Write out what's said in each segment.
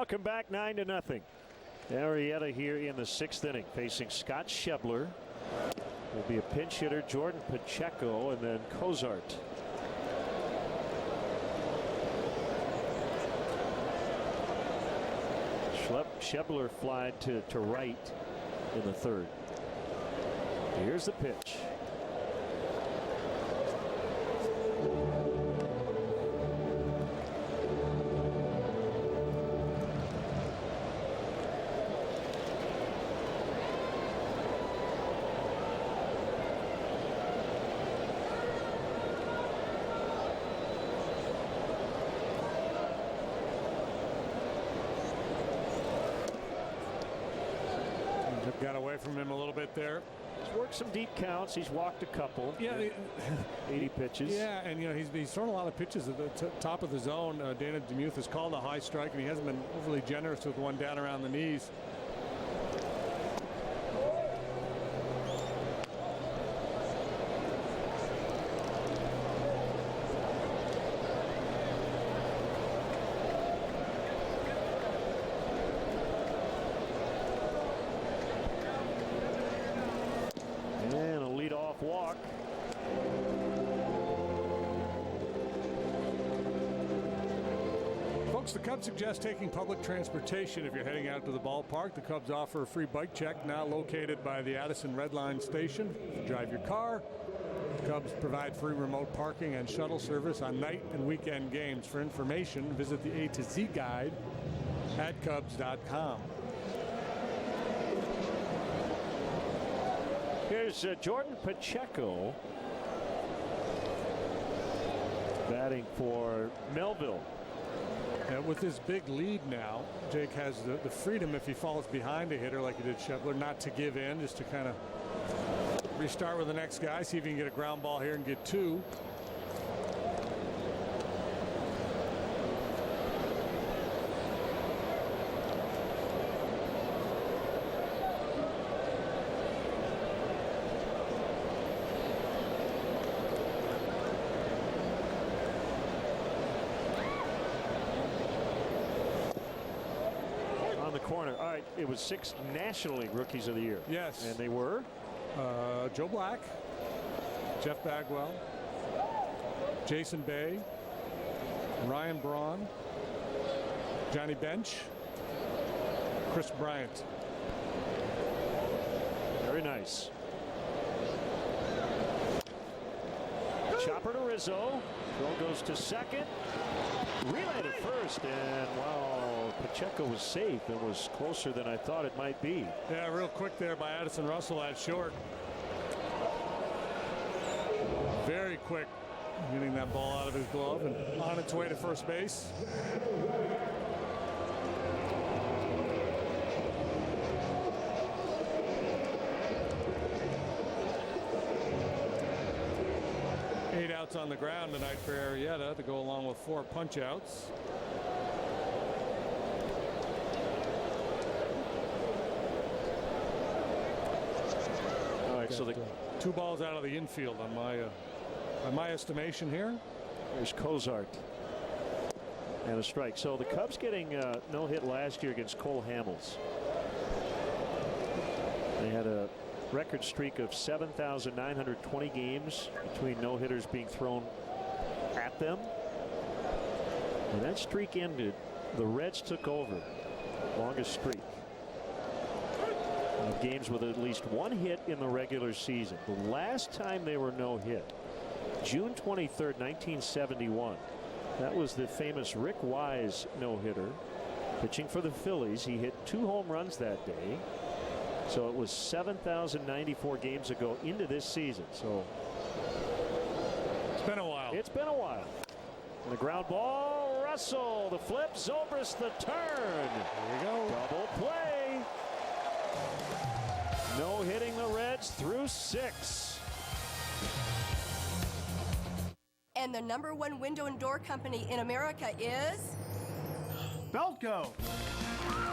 Welcome back, 9-0. Arrieta here in the 6th inning, facing Scott Schebler. Will be a pinch hitter, Jordan Pacheco, and then Cozart. Schebler flied to right in the 3rd. Here's the pitch. Got away from him a little bit there. He's worked some deep counts. He's walked a couple. Yeah, 80 pitches. Yeah, and he's thrown a lot of pitches at the top of the zone. Dana DeMuth has called a high strike, and he hasn't been overly generous with one down around the knees. Walk. Folks, the Cubs suggest taking public transportation if you're heading out to the ballpark. The Cubs offer a free bike check now located by the Addison Red Line station. If you drive your car, the Cubs provide free remote parking and shuttle service on night and weekend games. For information, visit the A to Z guide at Cubs.com. Here's Jordan Pacheco batting for Melville. And with this big lead now, Jake has the freedom, if he falls behind a hitter like he did Schebler, not to give in, just to kind of restart with the next guy, see if he can get a ground ball here and get 2. Corner. All right, it was 6 National League Rookies of the Year. Yes. And they were? Joe Black, Jeff Bagwell, Jason Bay, Ryan Braun, Johnny Bench, Chris Bryant. Very nice. Chopper to Rizzo. Throw goes to second. Relay to first, and wow, Pacheco was safe. It was closer than I thought it might be. Yeah, real quick there by Addison Russell at short. Very quick, getting that ball out of his glove and on its way to first base. Eight outs on the ground tonight for Arrieta to go along with 4 punch-outs. All right, so the 2 balls out of the infield on my estimation here. There's Cozart and a strike. So the Cubs getting no hit last year against Cole Hamels. They had a record streak of 7,920 games between no-hitters being thrown at them. When that streak ended, the Reds took over. Longest streak of games with at least 1 hit in the regular season. The last time they were no-hit, June 23rd, 1971. That was the famous Rick Wise no-hitter pitching for the Phillies. He hit 2 home runs that day. So it was 7,094 games ago into this season. So it's been a while. It's been a while. And the ground ball, Russell, the flip, Zobrist the turn. There you go. Double play. No hitting the Reds through 6. And the #1 window and door company in America is Feldco.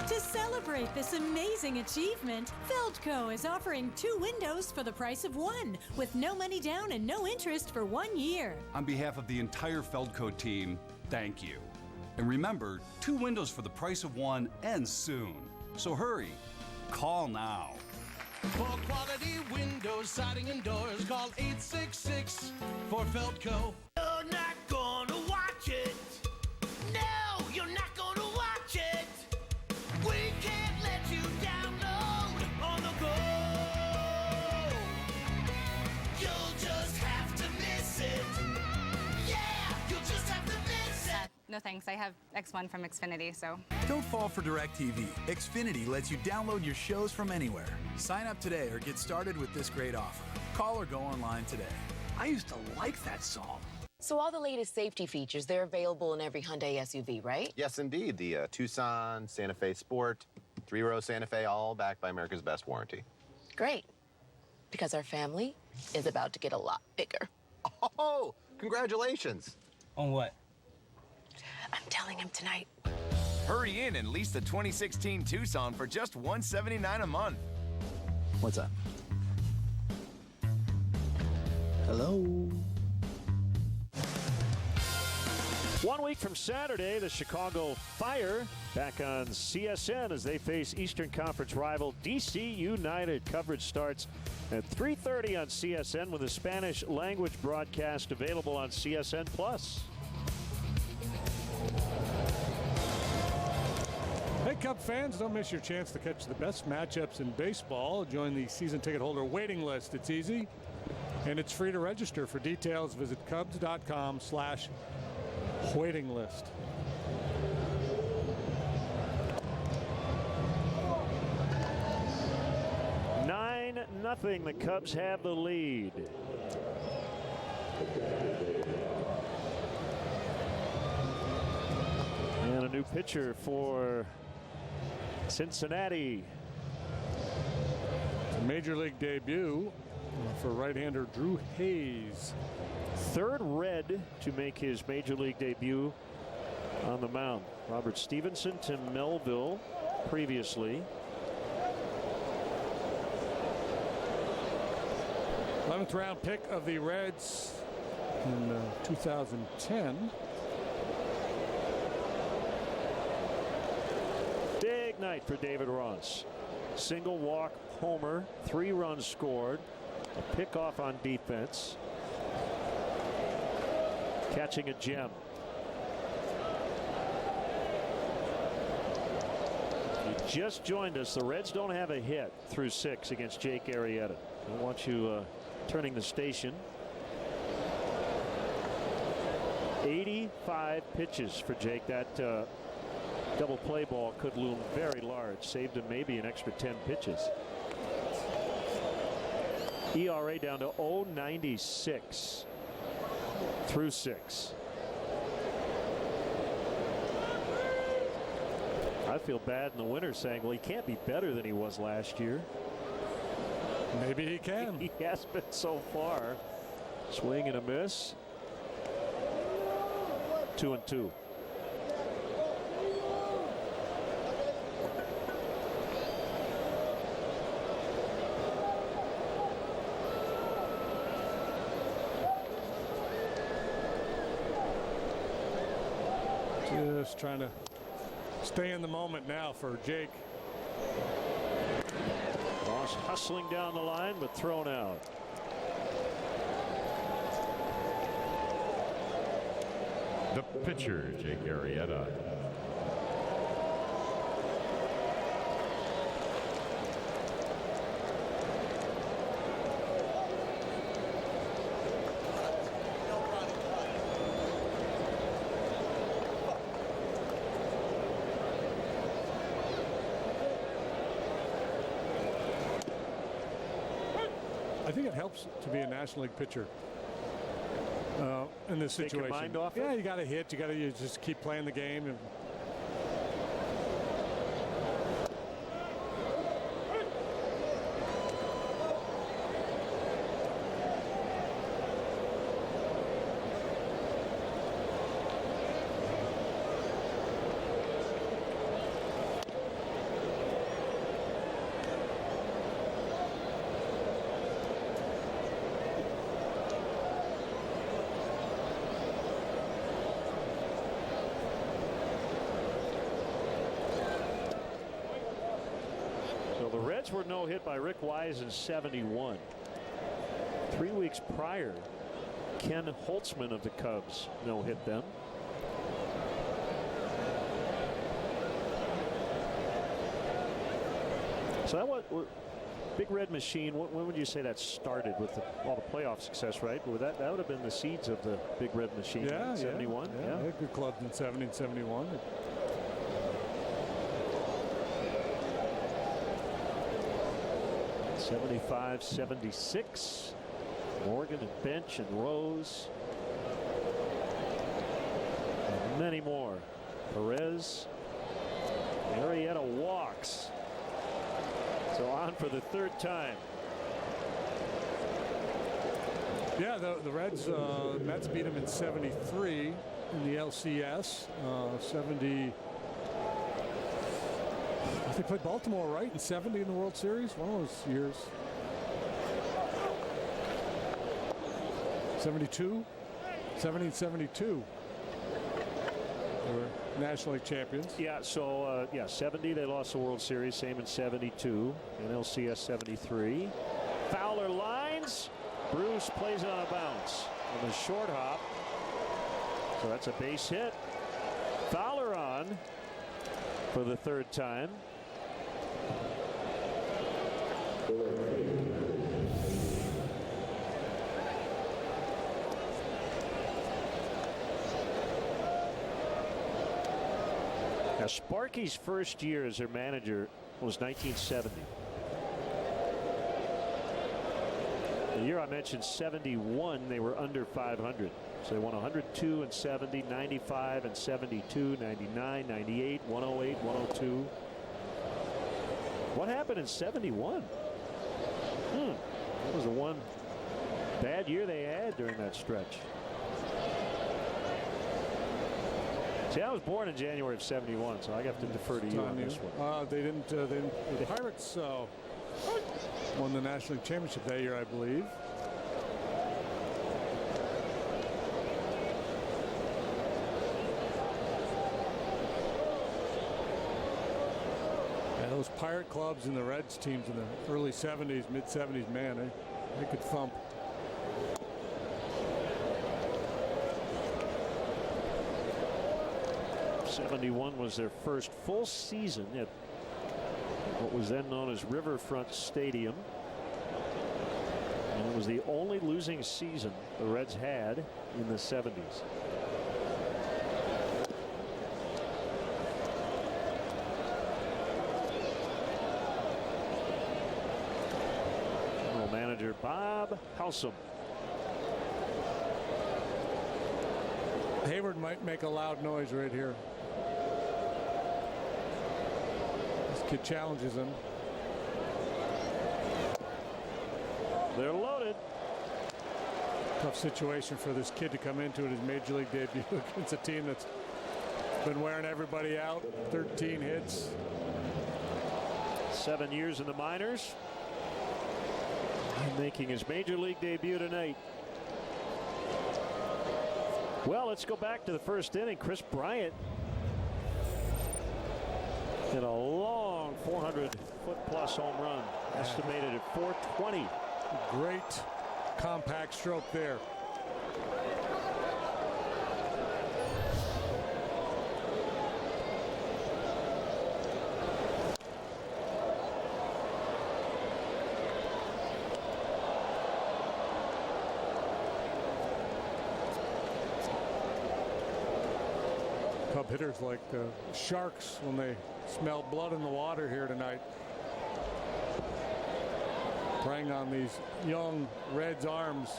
To celebrate this amazing achievement, Feldco is offering 2 windows for the price of 1, with no money down and no interest for 1 year. On behalf of the entire Feldco team, thank you. And remember, 2 windows for the price of 1 ends soon. So hurry. Call now. For quality windows, siding, and doors, call 866 for Feldco. You're not gonna watch it. No, you're not gonna watch it. We can't let you download on the go. You'll just have to miss it. Yeah, you'll just have to miss it. No thanks, I have X1 from Xfinity, so. Don't fall for DirecTV. Xfinity lets you download your shows from anywhere. Sign up today or get started with this great offer. Call or go online today. I used to like that song. So all the latest safety features, they're available in every Hyundai SUV, right? Yes, indeed. The Tucson, Santa Fe Sport, 3-row Santa Fe, all backed by America's Best warranty. Great. Because our family is about to get a lot bigger. Oh, congratulations. On what? I'm telling him tonight. Hurry in and lease the 2016 Tucson for just $179 a month. What's up? Hello? 1 week from Saturday, the Chicago Fire back on CSN as they face Eastern Conference rival DC United. Coverage starts at 3:30 on CSN with a Spanish language broadcast available on CSN+. Hey, Cub fans, don't miss your chance to catch the best matchups in baseball. Join the season ticket holder waiting list. It's easy, and it's free to register. For details, visit Cubs.com/waiting list. The Cubs have the lead. And a new pitcher for Cincinnati. A major league debut for right-hander Drew Hayes. Third Red to make his major league debut on the mound. Robert Stevenson to Melville previously. 11th round pick of the Reds in 2010. Big night for David Ross. Single walk homer, 3 runs scored, a pickoff on defense, catching a gem. You just joined us. The Reds don't have a hit through 6 against Jake Arrieta. I want you turning the station. 85 pitches for Jake. That double play ball could loom very large. Saved him maybe an extra 10 pitches. ERA down to 0.96 through 6. I feel bad in the winter saying, well, he can't be better than he was last year. Maybe he can. He has been so far. Swing and a miss. 2-2. Just trying to stay in the moment now for Jake. Ross hustling down the line, but thrown out. The pitcher, Jake Arrieta. I think it helps to be a National League pitcher in this Take situation. your mind off yeah, it? you got to hit. You got to just keep playing the game. And Reds were no-hit by Rick Wise in '71. 3 weeks prior, Ken Holtzman of the Cubs no-hit them. So that was Big Red Machine. When would you say that started with all the playoff success, right? Well, that would have been the seeds of the Big Red Machine. Yeah, in '71. Yeah, they had good clubs in '70 and '71. 75, 76. Morgan and Bench and Rose. And many more. Perez. Arrieta walks. So on for the third time. Yeah, the Reds, Mets beat them in '73 in the LCS. 70. They played Baltimore, right, in '70 in the World Series? One of those years. 72? 70 and 72. They were National League champions. Yeah, so, 70 they lost the World Series. Same in '72. And LCS '73. Fowler lines. Bruce plays it on a bounce. And the short hop. So that's a base hit. Fowler on for the third time. Now, Sparky's first year as their manager was 1970. The year I mentioned, '71, they were under 500. So they won 102 and '70, 95 and '72, 99, 98, 108, 102. What happened in '71? That was the one bad year they had during that stretch. See, I was born in January of '71, so I have to defer to you on this one. They didn't. The Pirates won the National League Championship that year, I believe. Yeah, those Pirate clubs and the Reds teams in the early '70s, mid '70s, man, they could thump. '71 was their first full season at what was then known as Riverfront Stadium. And it was the only losing season the Reds had in the '70s. Manager Bob Halsum. Hayward might make a loud noise right here. This kid challenges him. They're loaded. Tough situation for this kid to come into his major league debut against a team that's been wearing everybody out. 13 hits. 7 years in the minors. Making his major league debut tonight. Well, let's go back to the first inning. Chris Bryant hit a long 400-foot-plus home run, estimated at 420. Great compact stroke there. Cub hitters like sharks when they smell blood in the water here tonight. Preying on these young Reds arms.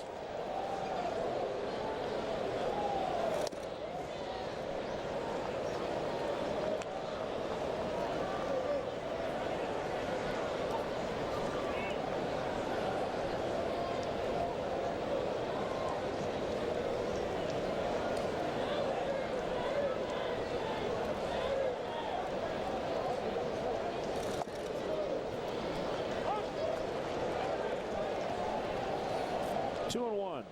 Two and one.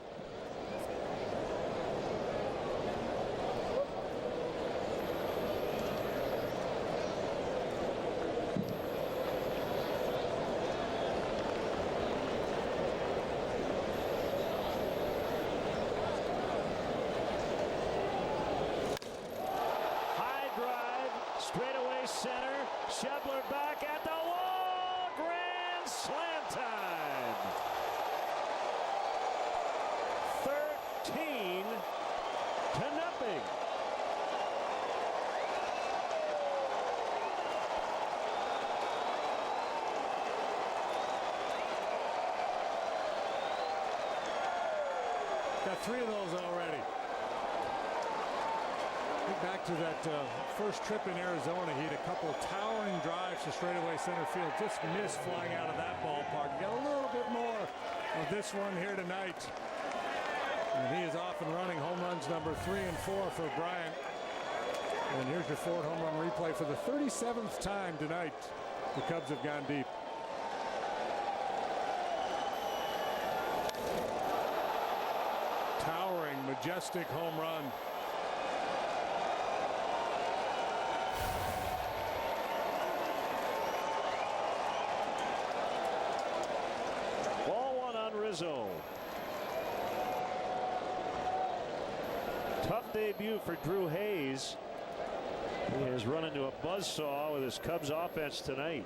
base center. Schebler back at the wall. Grand slam time. 13-0. Got 3 of those already. Think back to that first trip in Arizona. He had a couple of towering drives to straightaway center field. Just missed flying out of that ballpark. Got a little bit more of this one here tonight. And he is off and running. Home runs number 3 and 4 for Bryant. And here's your Ford home run replay for the 37th time tonight. The Cubs have gone deep. Towering, majestic home run. Ball 1 on Rizzo. Tough debut for Drew Hayes. He has run into a buzzsaw with his Cubs offense tonight.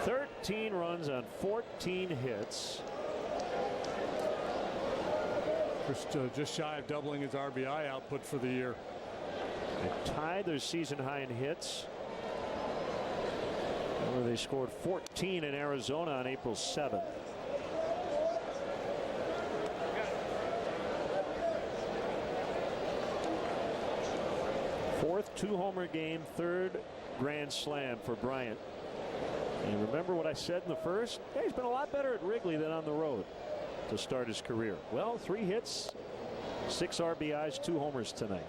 Thirteen runs on 14 hits. Just shy of doubling his RBI output for the year. They tied their season high in hits. Where they scored 14 in Arizona on April 7th. Fourth 2-homer game, 3rd grand slam for Bryant. And remember what I said in the first? Yeah, he's been a lot better at Wrigley than on the road to start his career. Well, 3 hits, 6 RBIs, 2 homers tonight.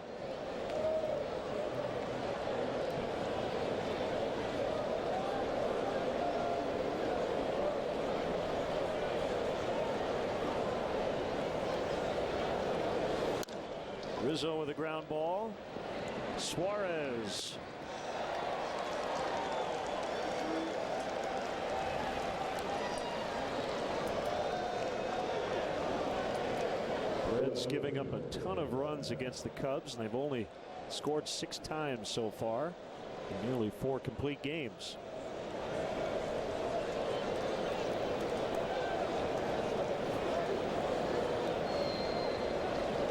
Rizzo with a ground ball. Suarez. Reds giving up a ton of runs against the Cubs, and they've only scored 6 times so far in nearly 4 complete games.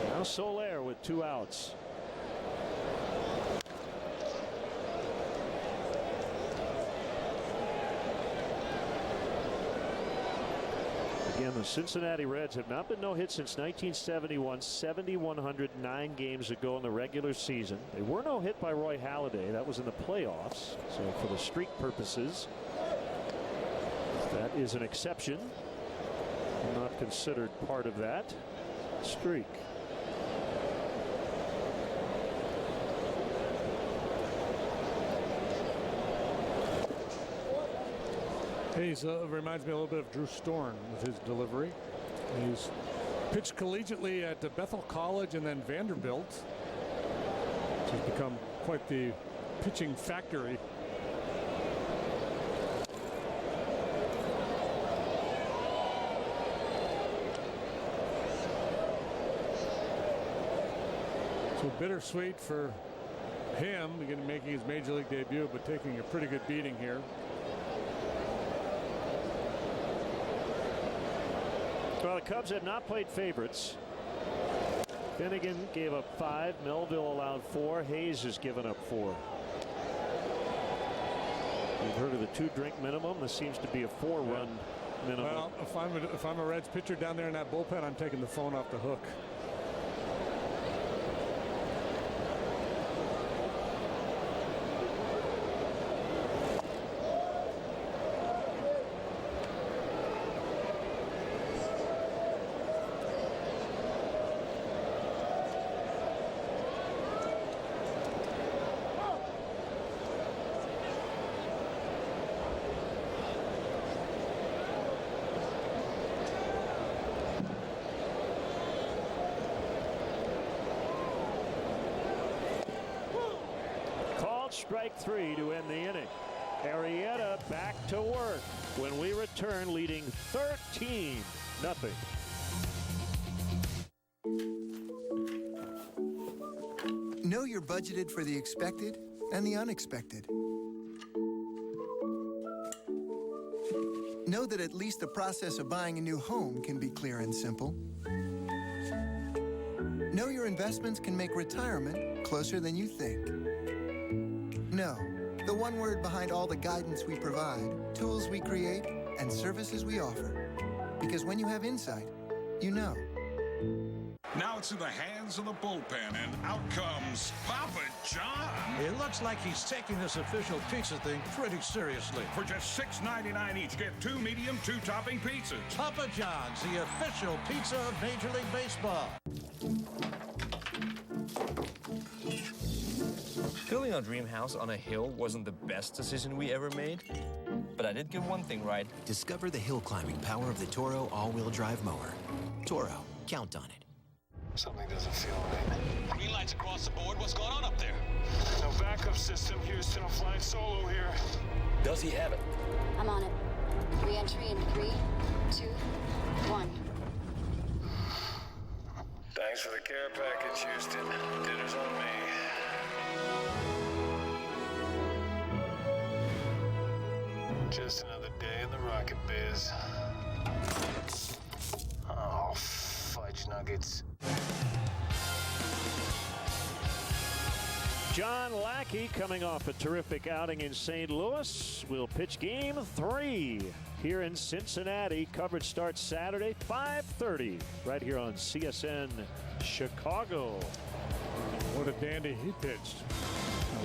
Now Soler with 2 outs. Again, the Cincinnati Reds have not been no-hit since 1971, 7,109 games ago in the regular season. They were no-hit by Roy Halladay. That was in the playoffs. So for the streak purposes, that is an exception. Not considered part of that streak. Hayes reminds me a little bit of Drew Storn with his delivery. He's pitched collegiately at Bethel College and then Vanderbilt. He's become quite the pitching factory. So bittersweet for him, again making his major league debut, but taking a pretty good beating here. Well, the Cubs have not played favorites. Finnegan gave up 5. Melville allowed 4. Hayes has given up 4. You've heard of the 2-drink minimum. This seems to be a 4-run minimum. Well, if I'm a Reds pitcher down there in that bullpen, I'm taking the phone off the hook. Strike 3 to end the inning. Arrieta back to work when we return, leading 13-0. Know you're budgeted for the expected and the unexpected. Know that at least the process of buying a new home can be clear and simple. Know your investments can make retirement closer than you think. Know, the one word behind all the guidance we provide, tools we create, and services we offer. Because when you have insight, you know. Now it's in the hands of the bullpen, and out comes Papa John. It looks like he's taking this official pizza thing pretty seriously. For just $6.99 each, get 2 medium, 2 topping pizzas. Papa John's, the official pizza of Major League Baseball. Building our dream house on a hill wasn't the best decision we ever made, but I did get one thing right. Discover the hill climbing power of the Toro all-wheel drive mower. Toro, count on it. Something doesn't feel right. Green lights across the board. What's going on up there? No backup system, Houston. I'm flying solo here. Does he have it? I'm on it. Re-entry in 3, 2, 1. Thanks for the care package, Houston. Dinner's on me. Just another day in the rocket biz. Oh, fudge nuggets. John Lackey, coming off a terrific outing in St. Louis, will pitch Game 3 here in Cincinnati. Coverage starts Saturday, 5:30, right here on CSN Chicago. What a dandy he pitched.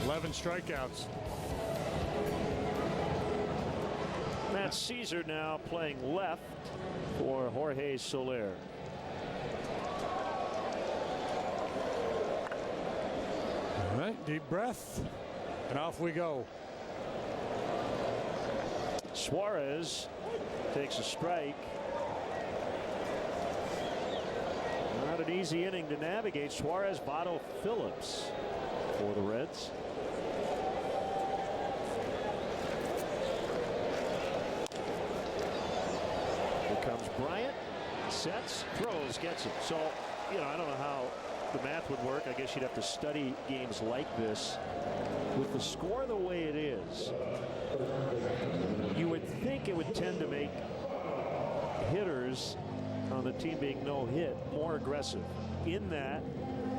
11 strikeouts. Matt Caesar now playing left for Jorge Soler. All right, deep breath, and off we go. Suarez takes a strike. Not an easy inning to navigate. Suarez, Votto, Phillips for the Reds. Here comes Bryant. Sets, throws, gets it. So, you know, I don't know how the math would work. I guess you'd have to study games like this. With the score the way it is, you would think it would tend to make hitters on the team being no hit more aggressive. In that,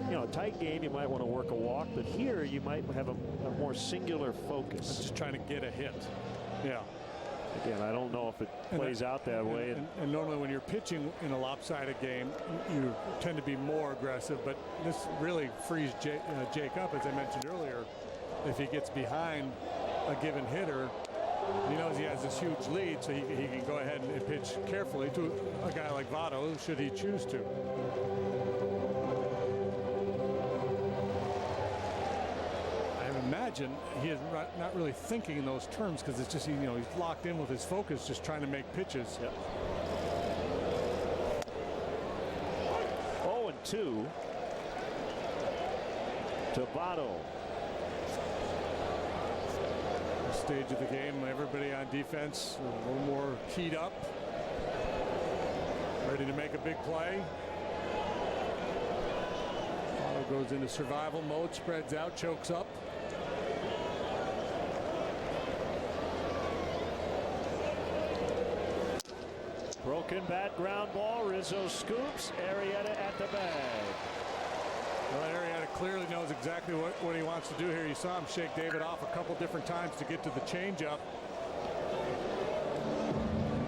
you know, a tight game, you might want to work a walk, but here you might have a more singular focus. Just trying to get a hit. Yeah. Again, I don't know if it plays out that way. And normally when you're pitching in a lopsided game, you tend to be more aggressive, but this really frees Jake up, as I mentioned earlier. If he gets behind a given hitter, he knows he has this huge lead, so he can go ahead and pitch carefully to a guy like Votto, should he choose to. I imagine he is not really thinking in those terms, because it's just, you know, he's locked in with his focus, just trying to make pitches. Yep. 0-2 to Votto. Stage of the game, everybody on defense a little more keyed up, ready to make a big play. Votto goes into survival mode, spreads out, chokes up. Broken bat, ground ball. Rizzo scoops. Arrieta at the bag. Well, Arrieta clearly knows exactly what he wants to do here. You saw him shake David off a couple different times to get to the changeup.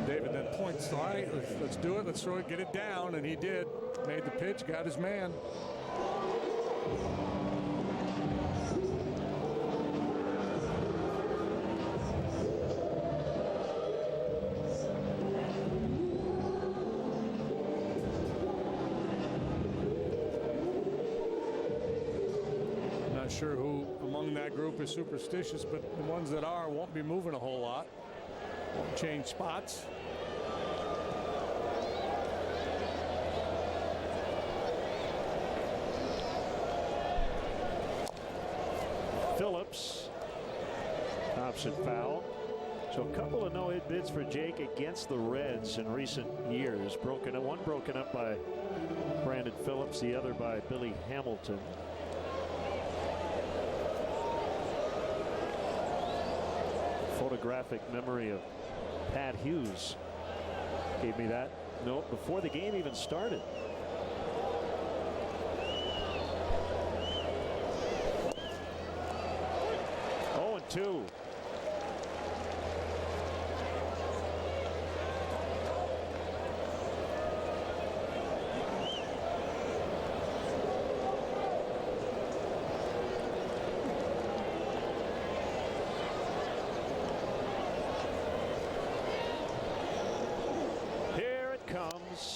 David then points, all right, let's do it. Let's throw it, get it down, and he did. Made the pitch, got his man. Sure who among that group is superstitious, but the ones that are won't be moving a whole lot. Won't change spots. Phillips, opposite foul. So a couple of no-hit bids for Jake against the Reds in recent years. One broken up by Brandon Phillips, the other by Billy Hamilton. Photographic memory of Pat Hughes gave me that note before the game even started. Oh, and 2.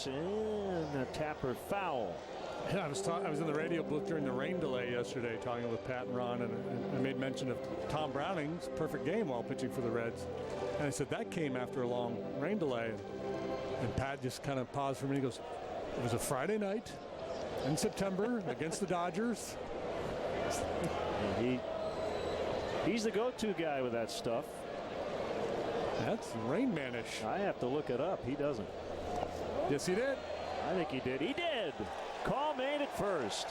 And a Tapper foul. Yeah, I was in the radio booth during the rain delay yesterday talking with Pat and Ron, and I made mention of Tom Browning's perfect game while pitching for the Reds. And I said that came after a long rain delay. And Pat just kind of paused for a minute. He goes, it was a Friday night in September against the Dodgers. He's the go-to guy with that stuff. That's Rain Man-ish. I have to look it up. He doesn't. Yes, he did. I think he did. He did. Call made at first.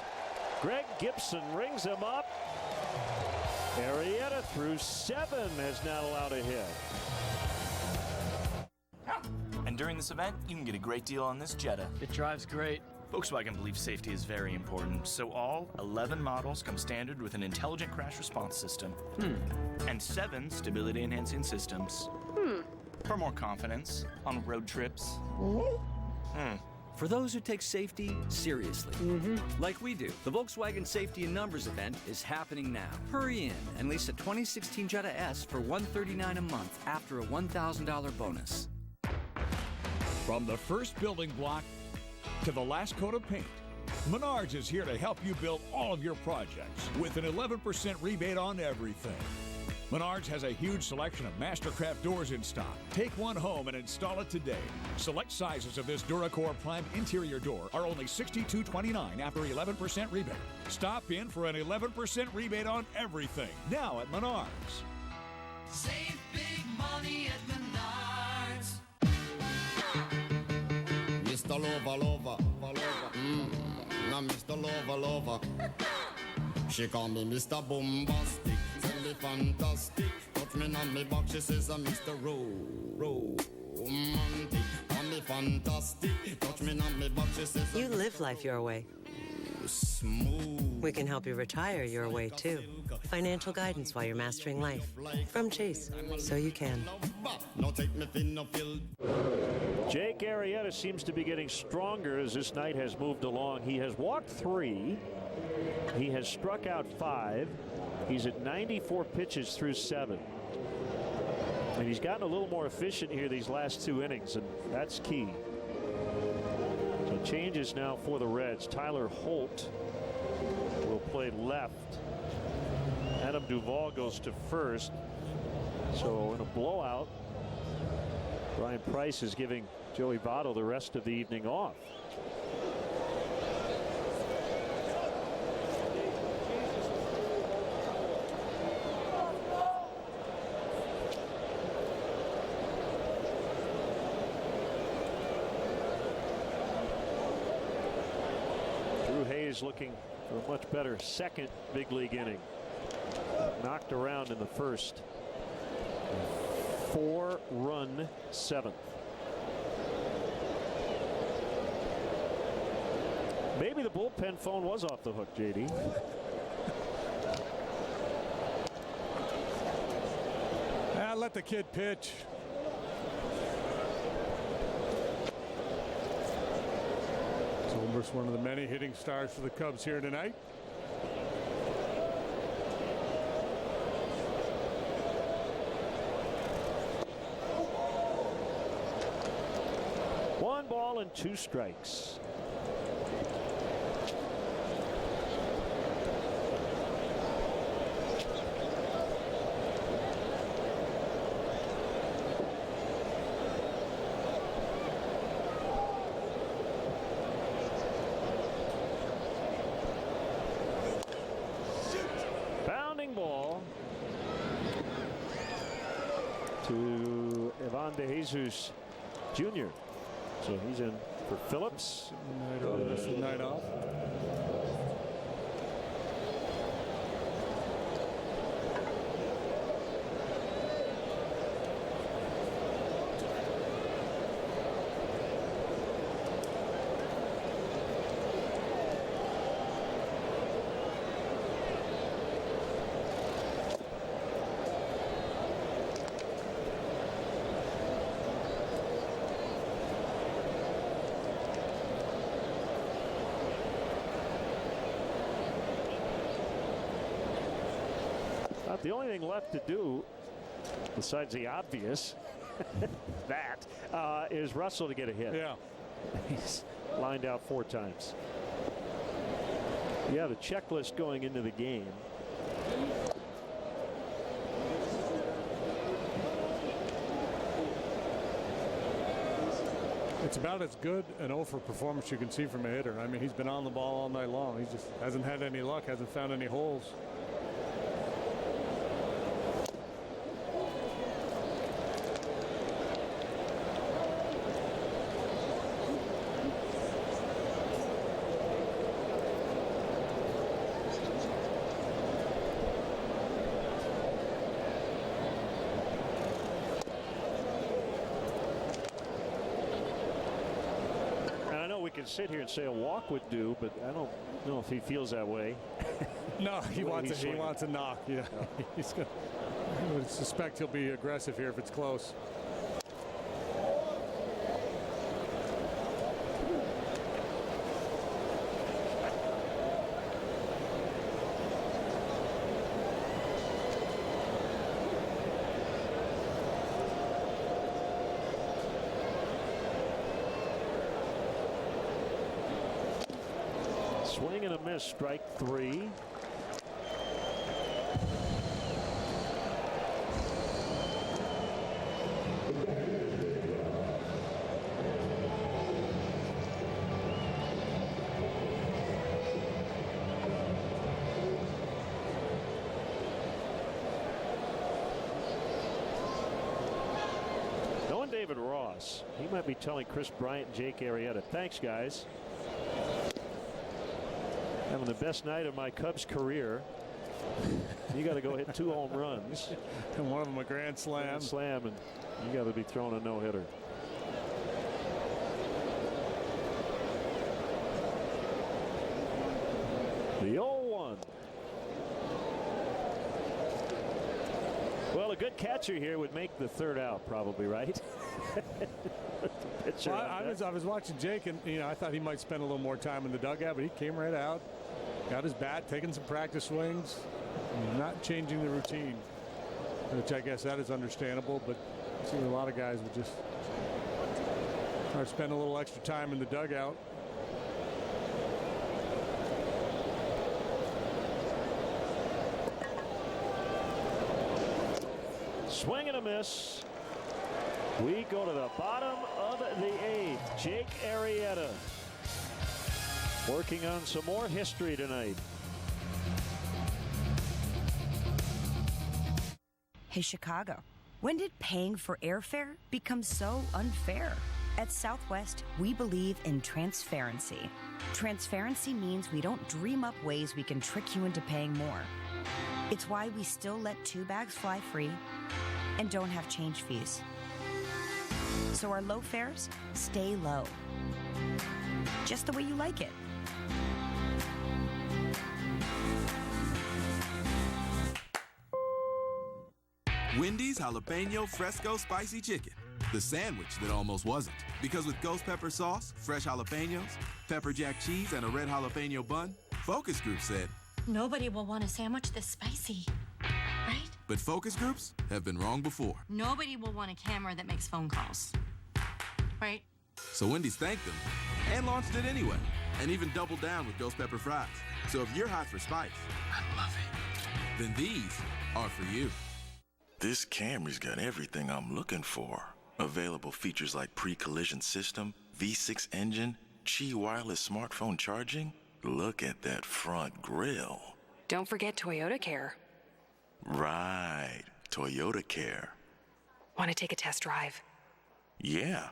Greg Gibson rings him up. Arrieta through 7 has not allowed a hit. And during this event, you can get a great deal on this Jetta. It drives great. Volkswagen believes safety is very important, so all 11 models come standard with an intelligent crash response system. And 7 stability-enhancing systems. For more confidence on road trips. For those who take safety seriously, like we do, the Volkswagen Safety in Numbers event is happening now. Hurry in and lease a 2016 Jetta S for $139 a month after a $1,000 bonus. From the first building block to the last coat of paint, Menards is here to help you build all of your projects with an 11% rebate on everything. Menards has a huge selection of Mastercraft doors in stock. Take one home and install it today. Select sizes of this DuraCore Prime interior door are only $62.29 after 11% rebate. Stop in for an 11% rebate on everything now at Menards. Save big money at Menards. Mr. Lover. Now Mr. Lover. She call me Mr. Bombastic. Fantastic, touch me on me back, she says I'm Mr. Romantic. On me fantastic, touch me on me back, she says you live life your way. Smooth. We can help you retire your way too. Financial guidance while you're mastering life. From Chase, so you can. Jake Arrieta seems to be getting stronger as this night has moved along. He has walked 3. He has struck out 5. He's at 94 pitches through 7. And he's gotten a little more efficient here these last 2 innings, and that's key. So changes now for the Reds. Tyler Holt will play left. Adam Duvall goes to first. So in a blowout, Brian Price is giving Joey Votto the rest of the evening off. Looking for a much better second big league inning. Knocked around in the first. 4-run 7th. Maybe the bullpen phone was off the hook, JD. Let the kid pitch. One of the many hitting stars for the Cubs here tonight. One ball and 2 strikes. De Jesus Jr. So he's in for Phillips. rest of the night off. The only thing left to do, besides the obvious, is Russell to get a hit. Yeah. He's lined out 4 times. Yeah, the checklist going into the game. It's about as good an over performance you can see from a hitter. I mean, he's been on the ball all night long. He just hasn't had any luck, hasn't found any holes. Sit here and say a walk would do, but I don't know if he feels that way. No, he wants a knock. Yeah, yeah. I would suspect he'll be aggressive here if it's close. Swing and a miss, strike 3. Knowing David Ross, he might be telling Chris Bryant and Jake Arrieta, thanks guys. Having the best night of my Cubs career. You got to go hit 2 home runs. And one of them a grand slam. And you got to be throwing a no-hitter. The 0-1. Well, a good catcher here would make the 3rd out, probably, right? Well, I was watching Jake, and I thought he might spend a little more time in the dugout, but he came right out, got his bat, taking some practice swings, not changing the routine, which I guess that is understandable. But I see a lot of guys would just spend a little extra time in the dugout. Swing and a miss. We go to the bottom of the 8th. Jake Arrieta working on some more history tonight. Hey, Chicago, when did paying for airfare become so unfair? At Southwest, we believe in transparency. Transparency means we don't dream up ways we can trick you into paying more. It's why we still let 2 bags fly free and don't have change fees. So our low fares stay low. Just the way you like it. Wendy's Jalapeno Fresco Spicy Chicken. The sandwich that almost wasn't. Because with ghost pepper sauce, fresh jalapenos, pepper jack cheese, and a red jalapeno bun, focus group said, nobody will want a sandwich this spicy, right? But focus groups have been wrong before. Nobody will want a camera that makes phone calls, right? So Wendy's thanked them and launched it anyway, and even doubled down with ghost pepper fries. So if you're hot for spice, I love it, then these are for you. This Camry's got everything I'm looking for. Available features like pre-collision system, V6 engine, Qi wireless smartphone charging. Look at that front grille. Don't forget Toyota Care. Right, Toyota Care. Want to take a test drive? Yeah.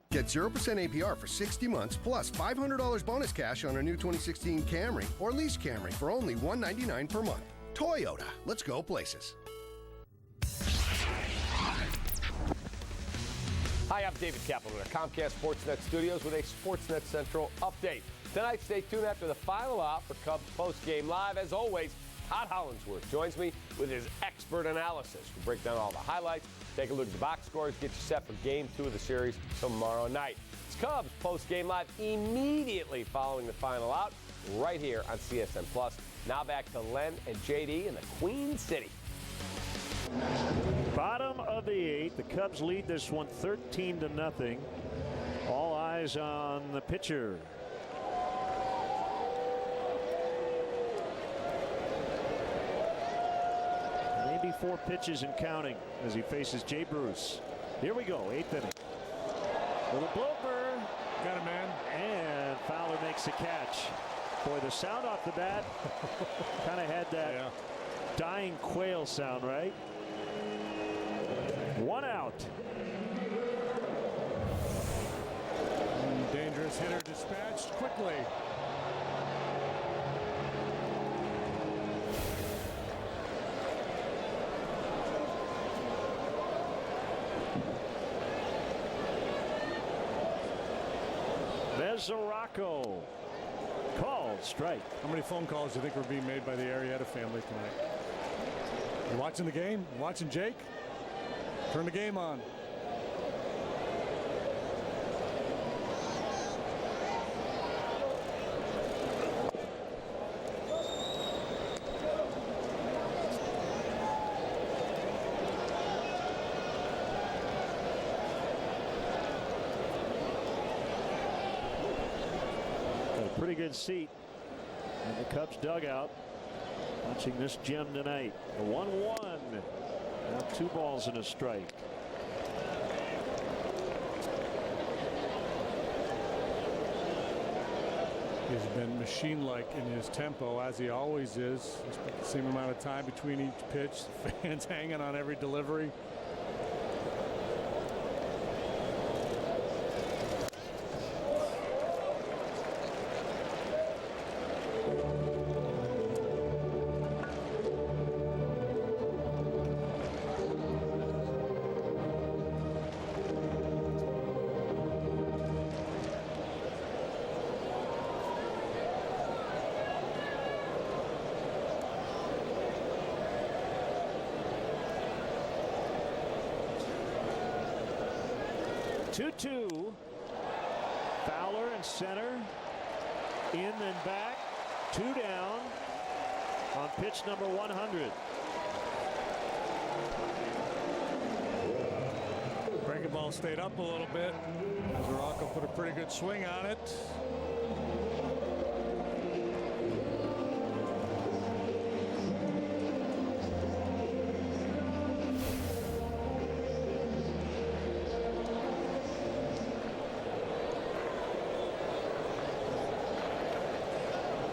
Get 0% APR for 60 months plus $500 bonus cash on a new 2016 Camry or lease Camry for only $199 per month. Toyota, let's go places. Hi, I'm David Kaplan at Comcast Sportsnet Studios with a Sportsnet Central update. Tonight, stay tuned after the final out for Cubs post-game live. As always, Todd Hollinsworth joins me with his expert analysis. We'll break down all the highlights, take a look at the box scores, get you set for Game 2 of the series tomorrow night. It's Cubs post-game live immediately following the final out right here on CSN+. Now back to Len and JD in the Queen City. Bottom of the 8th. The Cubs lead this one 13-0. All eyes on the pitcher. Maybe 4 pitches and counting as he faces Jay Bruce. Here we go, 8th inning. Little blooper. Got him, man. And Fowler makes the catch. Boy, the sound off the bat kind of had that dying quail sound, right? 1 out. Dangerous hitter dispatched quickly. Mesoraco called strike. How many phone calls do you think were being made by the Arrieta family tonight? You watching the game? You watching Jake? Turn the game on. Pretty good seat in the Cubs dugout watching this gem tonight. A 1-1. Now 2 balls and a strike. He's been machine-like in his tempo, as he always is. He's put the same amount of time between each pitch. The fans hanging on every delivery. Fowler in center, in and back, 2 down on pitch number 100. Breaking ball stayed up a little bit. Mesoraco put a pretty good swing on it.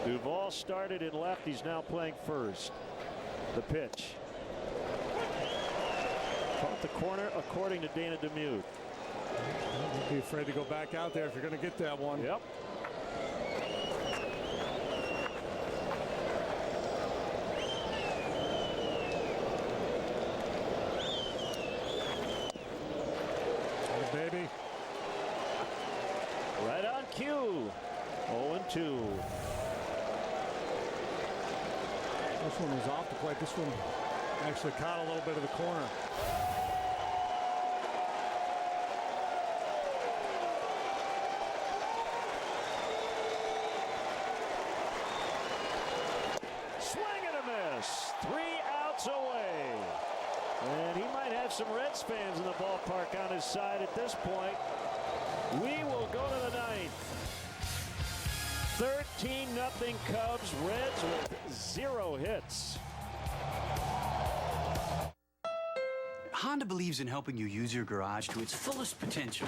Duvall started in left. He's now playing first. The pitch. Caught the corner, according to Dana Demuth. Don't be afraid to go back out there if you're going to get that one. Yep. Baby. Right on cue. 0-2. This one was off the plate. This one actually caught a little bit of the corner. Swing and a miss. 3 outs away. And he might have some Reds fans in the ballpark on his side at this point. We will go to the 9th. 13-0 Cubs. Reds with 0 hits. Honda believes in helping you use your garage to its fullest potential.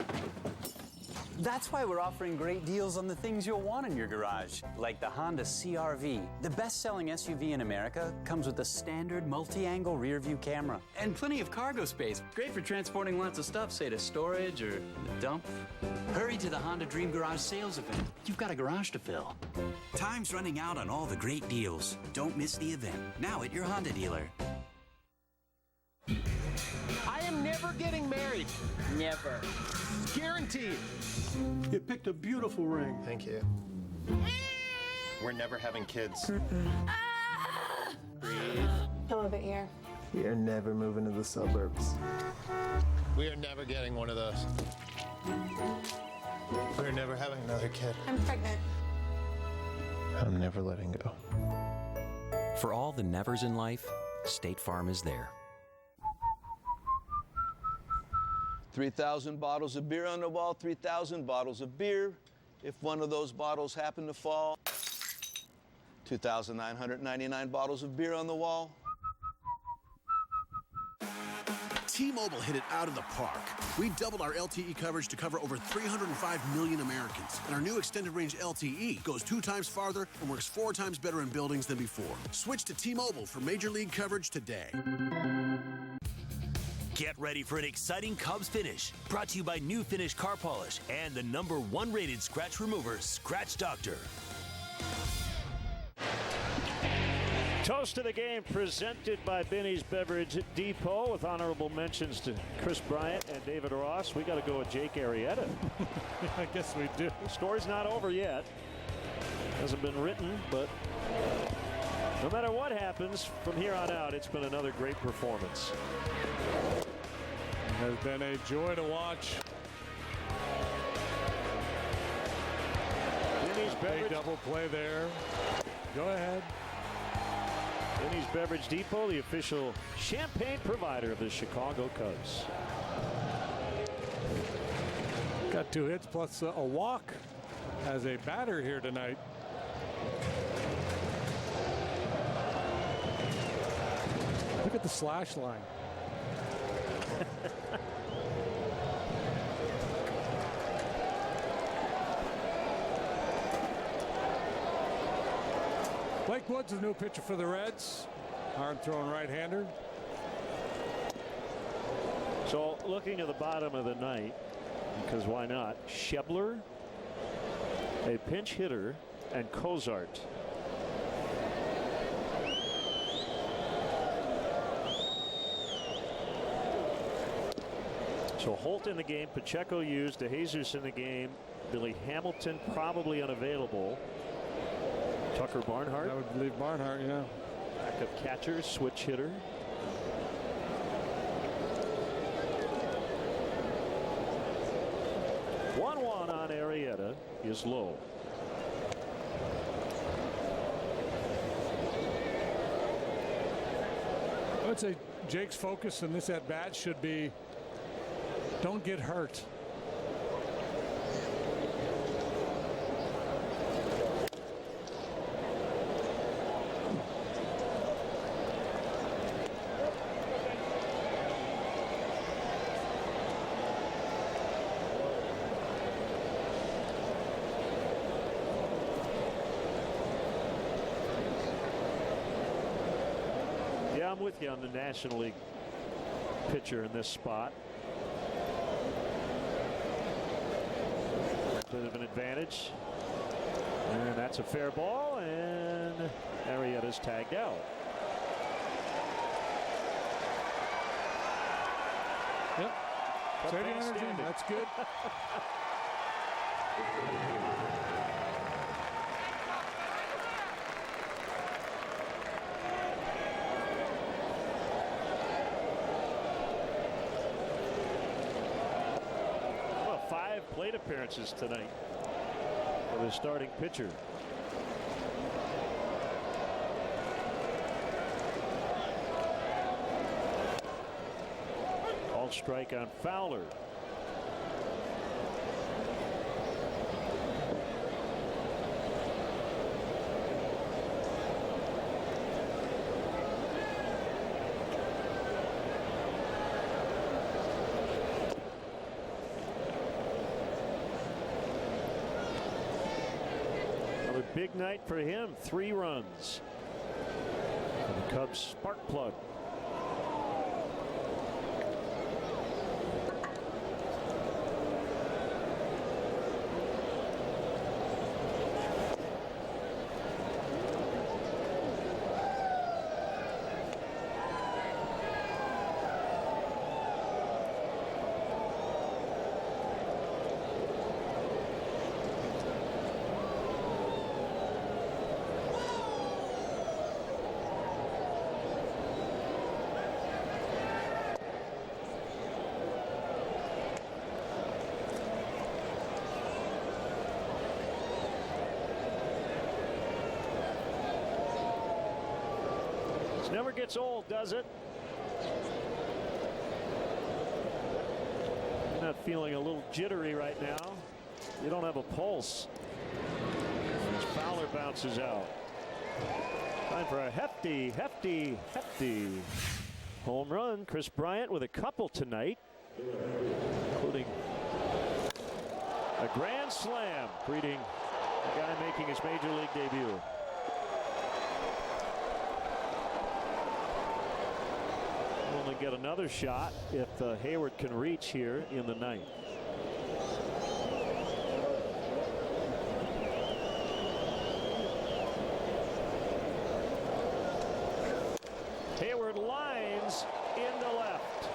That's why we're offering great deals on the things you'll want in your garage, like the Honda CR-V. The best-selling SUV in America comes with a standard multi-angle rear-view camera and plenty of cargo space. Great for transporting lots of stuff, say to storage or the dump. Hurry to the Honda Dream Garage sales event. You've got a garage to fill. Time's running out on all the great deals. Don't miss the event. Now at your Honda dealer. I am never getting married. Never. Guaranteed. You picked a beautiful ring. Thank you. We're never having kids. Breathe. Come over here. We are never moving to the suburbs. We are never getting one of those. We're never having another kid. I'm pregnant. I'm never letting go. For all the nevers in life, State Farm is there. 3,000 bottles of beer on the wall, 3,000 bottles of beer. If one of those bottles happen to fall, 2,999 bottles of beer on the wall. T-Mobile hit it out of the park. We doubled our LTE coverage to cover over 305 million Americans. And our new extended range LTE goes 2 times farther and works 4 times better in buildings than before. Switch to T-Mobile for major league coverage today. Get ready for an exciting Cubs finish. Brought to you by New Finish Car Polish and the #1 rated scratch remover, Scratch Doctor. Toast of the game presented by Binny's Beverage Depot with honorable mentions to Chris Bryant and David Ross. We got to go with Jake Arrieta. I guess we do. The story's not over yet. Hasn't been written, but no matter what happens from here on out, it's been another great performance. It has been a joy to watch. Binny's Beverage. Double play there. Go ahead. Binny's Beverage Depot, the official champagne provider of the Chicago Cubs. Got 2 hits plus a walk as a batter here tonight. Look at the slash line. Blake Woods, a new pitcher for the Reds. Hard throwing right-hander. So looking at the bottom of the night, because why not? Schebler, a pinch hitter, and Cozart. So Holt in the game, Pacheco used, DeJesus in the game, Billy Hamilton probably unavailable. Tucker Barnhart. I would believe Barnhart, yeah. Backup catcher, switch hitter. One on Arrieta is low. I would say Jake's focus in this at-bat should be don't get hurt. Yeah, I'm with you on the National League pitcher in this spot. Bit of an advantage. And that's a fair ball, and Arrieta's tagged out. Yep. Saving energy. Standing. That's good. Well, 5 plate appearances tonight for the starting pitcher. Called strike on Fowler. big night for him. 3 runs. And the Cubs spark plug. Never gets old, does it? I'm not feeling a little jittery right now. You don't have a pulse. As Fowler bounces out. Time for a hefty home run. Chris Bryant with a couple tonight, including a grand slam, greeting the guy making his major league debut. Only get another shot if Hayward can reach here in the ninth. Hayward lines into left.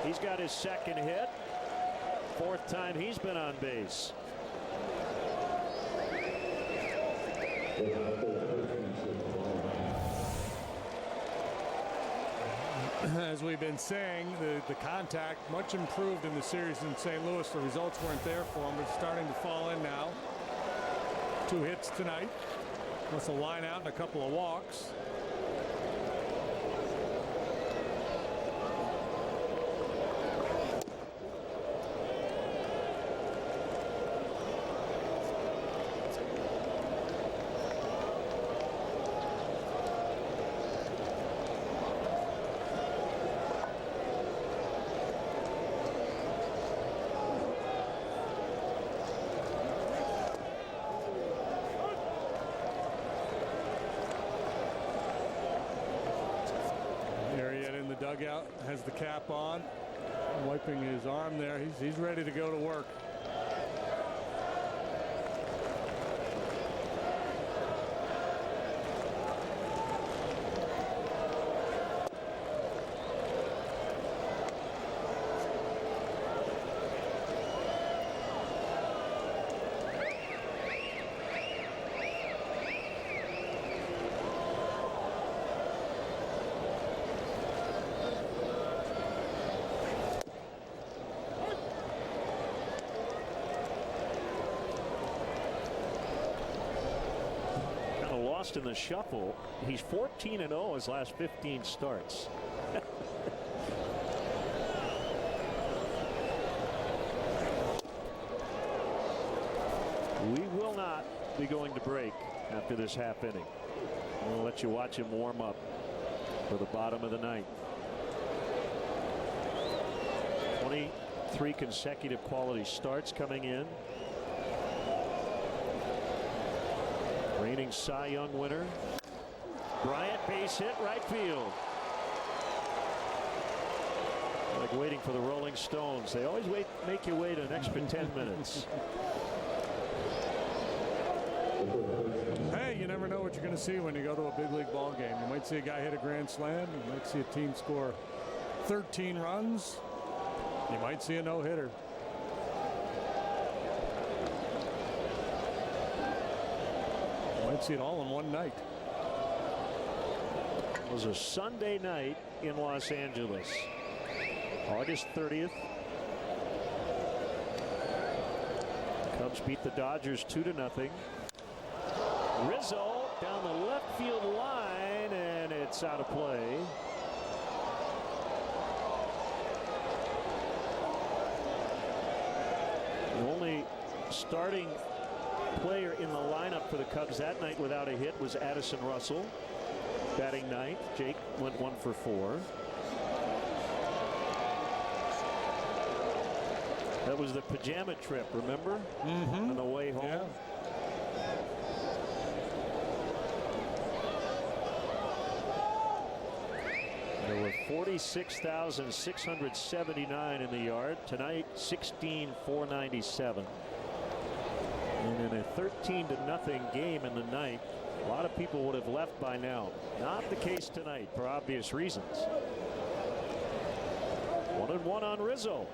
He's got his second hit. 4th time he's been on base. As we've been saying, the contact much improved in the series in St. Louis. The results weren't there for him, but it's starting to fall in now. 2 hits tonight, plus a line out and a couple of walks. Dugout has the cap on, wiping his arm there. He's ready to go to work. Lost in the shuffle. He's 14-0 his last 15 starts. We will not be going to break after this half inning. We'll let you watch him warm up for the bottom of the ninth. 23 consecutive quality starts coming in. Reigning Cy Young winner. Bryant, base hit, right field. Like waiting for the Rolling Stones. They always make you wait an extra 10 minutes. Hey, you never know what you're going to see when you go to a big league ball game. You might see a guy hit a grand slam. You might see a team score 13 runs. You might see a no-hitter. See it all in one night. It was a Sunday night in Los Angeles, August 30th. Cubs beat the Dodgers 2-0. Rizzo down the left field line, and it's out of play. The only starting player in the lineup for the Cubs that night without a hit was Addison Russell, batting ninth. Jake went 1 for 4. That was the pajama trip, remember? On the way home. Yeah. 46,679 in the yard. Tonight, 16,497. And in a 13-0 game in the ninth, a lot of people would have left by now. Not the case tonight for obvious reasons. 1-1 on Rizzo.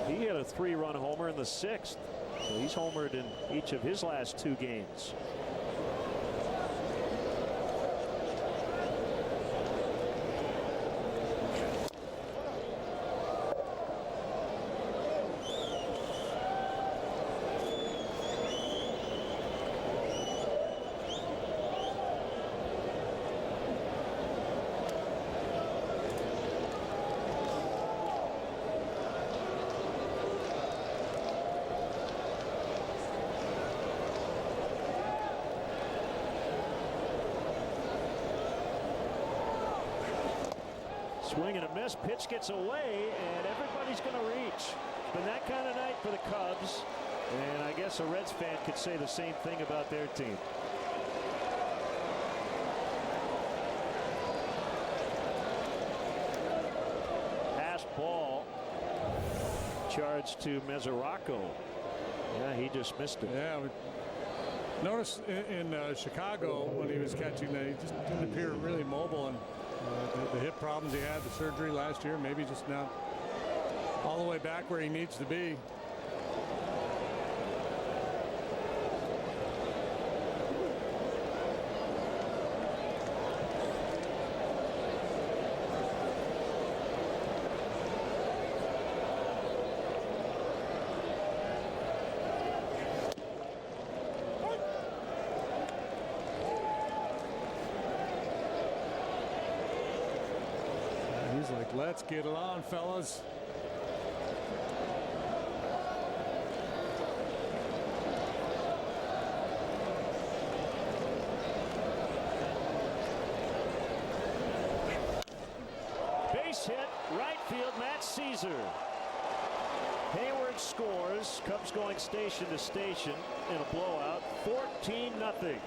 He had a 3-run homer in the 6th. So he's homered in each of his last 2 games. Swing and a miss. Pitch gets away, and everybody's going to reach. It's been that kind of night for the Cubs, and I guess a Reds fan could say the same thing about their team. Pass ball charged to Mesoraco. Yeah, he just missed it. Yeah. Notice in Chicago when he was catching that, he just didn't appear really mobile, and the hip problems he had, the surgery last year, maybe just not all the way back where he needs to be. He's like, let's get it on, fellas. Base hit, right field, Matt Caesar. Hayward scores. Cubs going station to station in a blowout, 14-0.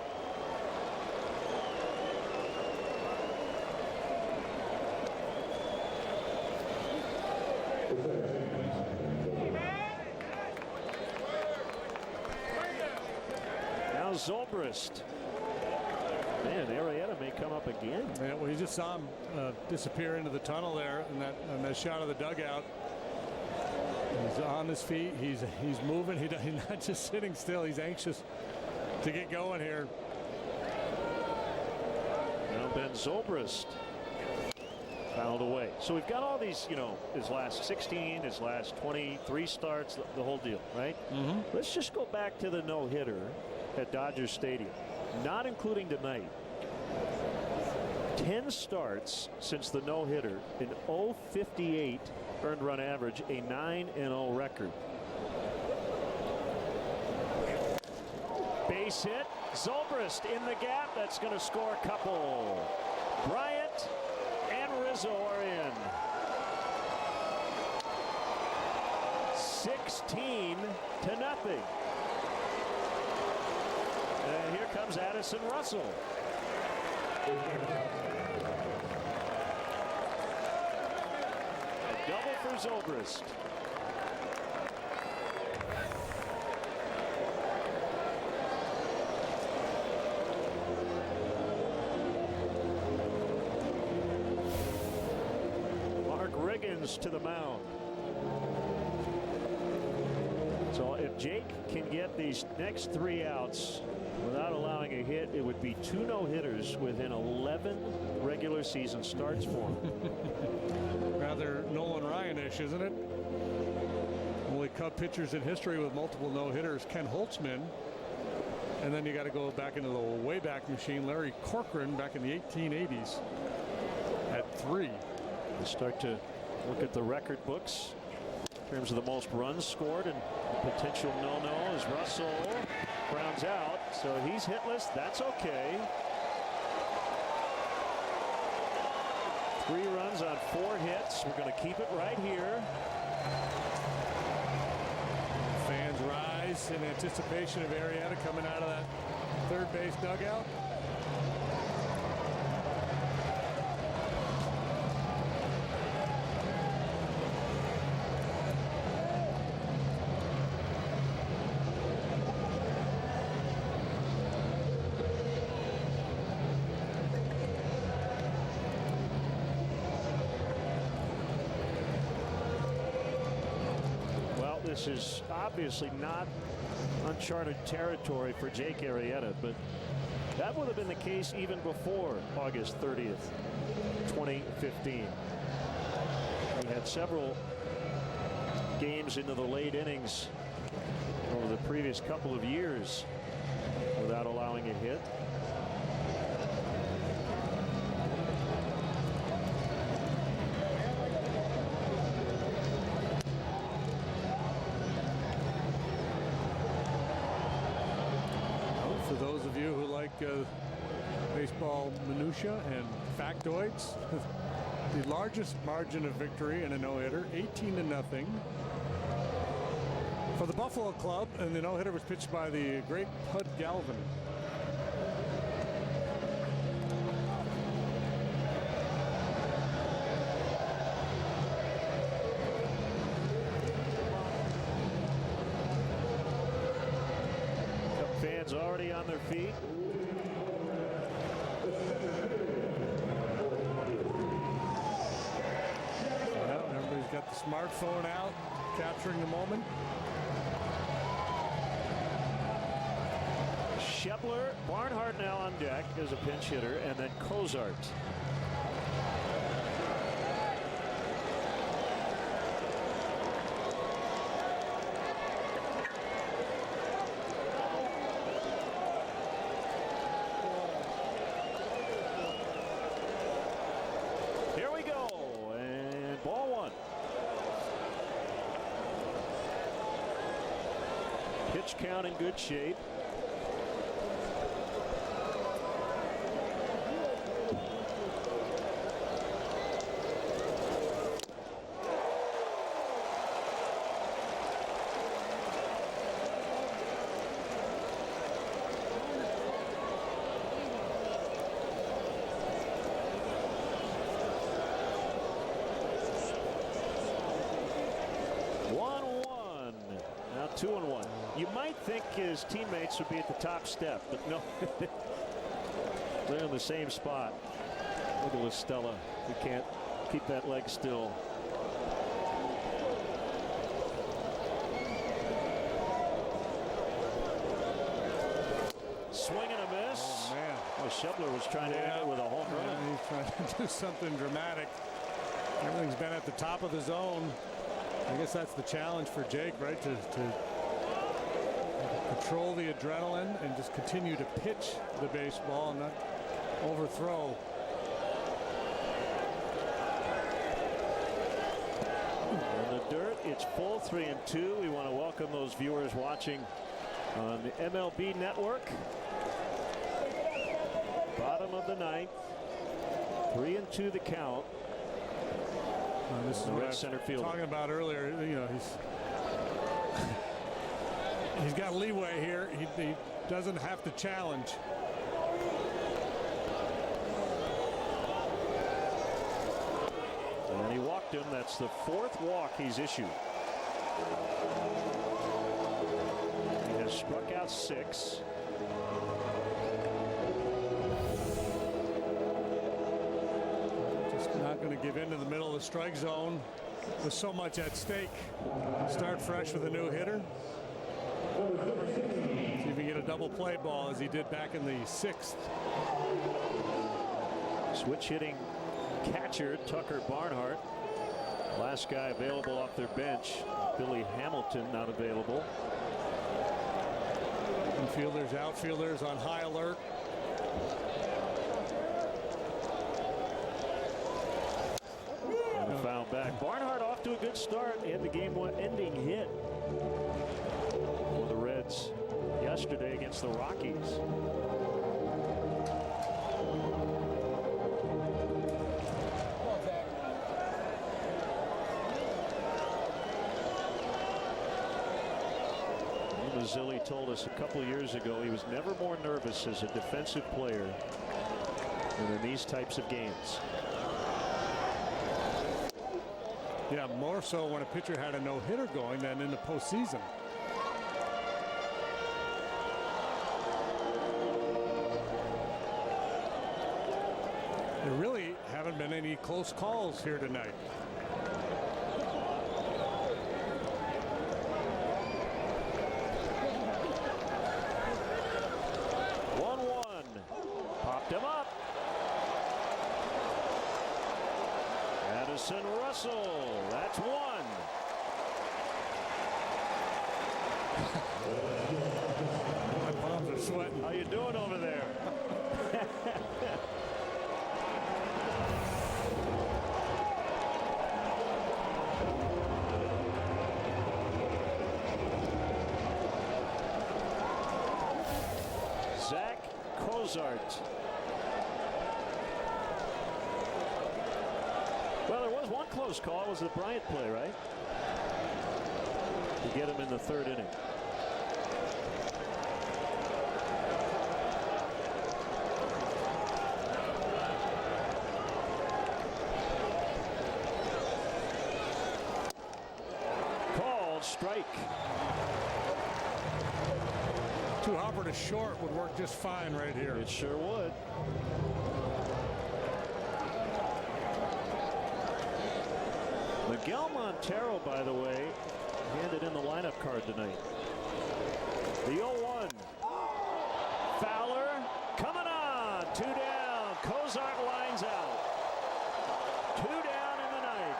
Now Zobrist. Man, Arrieta may come up again. Yeah, well, you just saw him disappear into the tunnel there in that shot of the dugout. He's on his feet. He's moving. He's not just sitting still. He's anxious to get going here. Now Ben Zobrist fouled away. So we've got all these, his last 16, his last 23 starts, the whole deal, right? Mm-hmm. Let's just go back to the no-hitter at Dodger Stadium, not including tonight. 10 starts since the no-hitter, an .058 earned run average, a 9-0 record. Base hit, Zobrist in the gap. That's going to score a couple. Bryant and Rizzo are in. 16-0. And here comes Addison Russell. A double for Zobrist. Mark Riggins to the mound. So if Jake can get these next 3 outs without allowing a hit, it would be 2 no-hitters within 11 regular season starts for him. Rather Nolan Ryan-ish, isn't it? Only Cub pitchers in history with multiple no-hitters, Ken Holtzman. And then you got to go back into the Wayback Machine, Larry Corcoran back in the 1880s at 3. We start to look at the record books in terms of the most runs scored, and potential no-no as Russell grounds out. So he's hitless. That's okay. 3 runs on 4 hits. We're going to keep it right here. Fans rise in anticipation of Arrieta coming out of that third base dugout. this is obviously not uncharted territory for Jake Arrieta, but that would have been the case even before August 30th, 2015. We had several games into the late innings over the previous couple of years without allowing a hit. For those of you who like baseball minutia and factoids, the largest margin of victory in a no-hitter, 18-0. For the Buffalo Club, and the no-hitter was pitched by the great Pud Galvin. Some fans already on their feet. Well, everybody's got the smartphone out, capturing the moment. Shepler, Barnhart now on deck as a pinch hitter, and then Cozart. Here we go, and ball one. Pitch count in good shape. Now 2-1. You might think his teammates would be at the top step, but no. They're in the same spot. Look at Listella. He can't keep that leg still. Swing and a miss. Oh, man. Well, Shepler was trying to end it with a home run. Yeah, he's trying to do something dramatic. Everything's been at the top of the zone. I guess that's the challenge for Jake, right? To control the adrenaline and just continue to pitch the baseball and not overthrow. In the dirt, it's full 3-2. We want to welcome those viewers watching on the MLB Network. Bottom of the ninth. 3-2 the count. This is what I was talking about earlier. You know, he's got leeway here. He doesn't have to challenge. And he walked him. That's the fourth walk he's issued. He has struck out 6. Not going to give in to the middle of the strike zone with so much at stake. Start fresh with a new hitter. See if he can get a double play ball as he did back in the 6th. Switch hitting catcher Tucker Barnhart. Last guy available off their bench. Billy Hamilton not available. Infielders, outfielders on high alert. Foul back. Barnhart off to a good start. He had the game-ending hit for the Reds yesterday against the Rockies. Mazzilli told us a couple years ago he was never more nervous as a defensive player than in these types of games. Yeah, more so when a pitcher had a no-hitter going than in the postseason. There really haven't been any close calls here tonight. Jason Russell. That's one. My palms are sweating. How you doing over there? Zach Cozart. Well, there was one close call. It was the Bryant play, right? To get him in the third inning. Called strike. Two hopper to short would work just fine right here. It sure would. Miguel Montero, by the way, handed in the lineup card tonight. The 0-1. Fowler coming on. 2 down. Cozart lines out. 2 down in the ninth.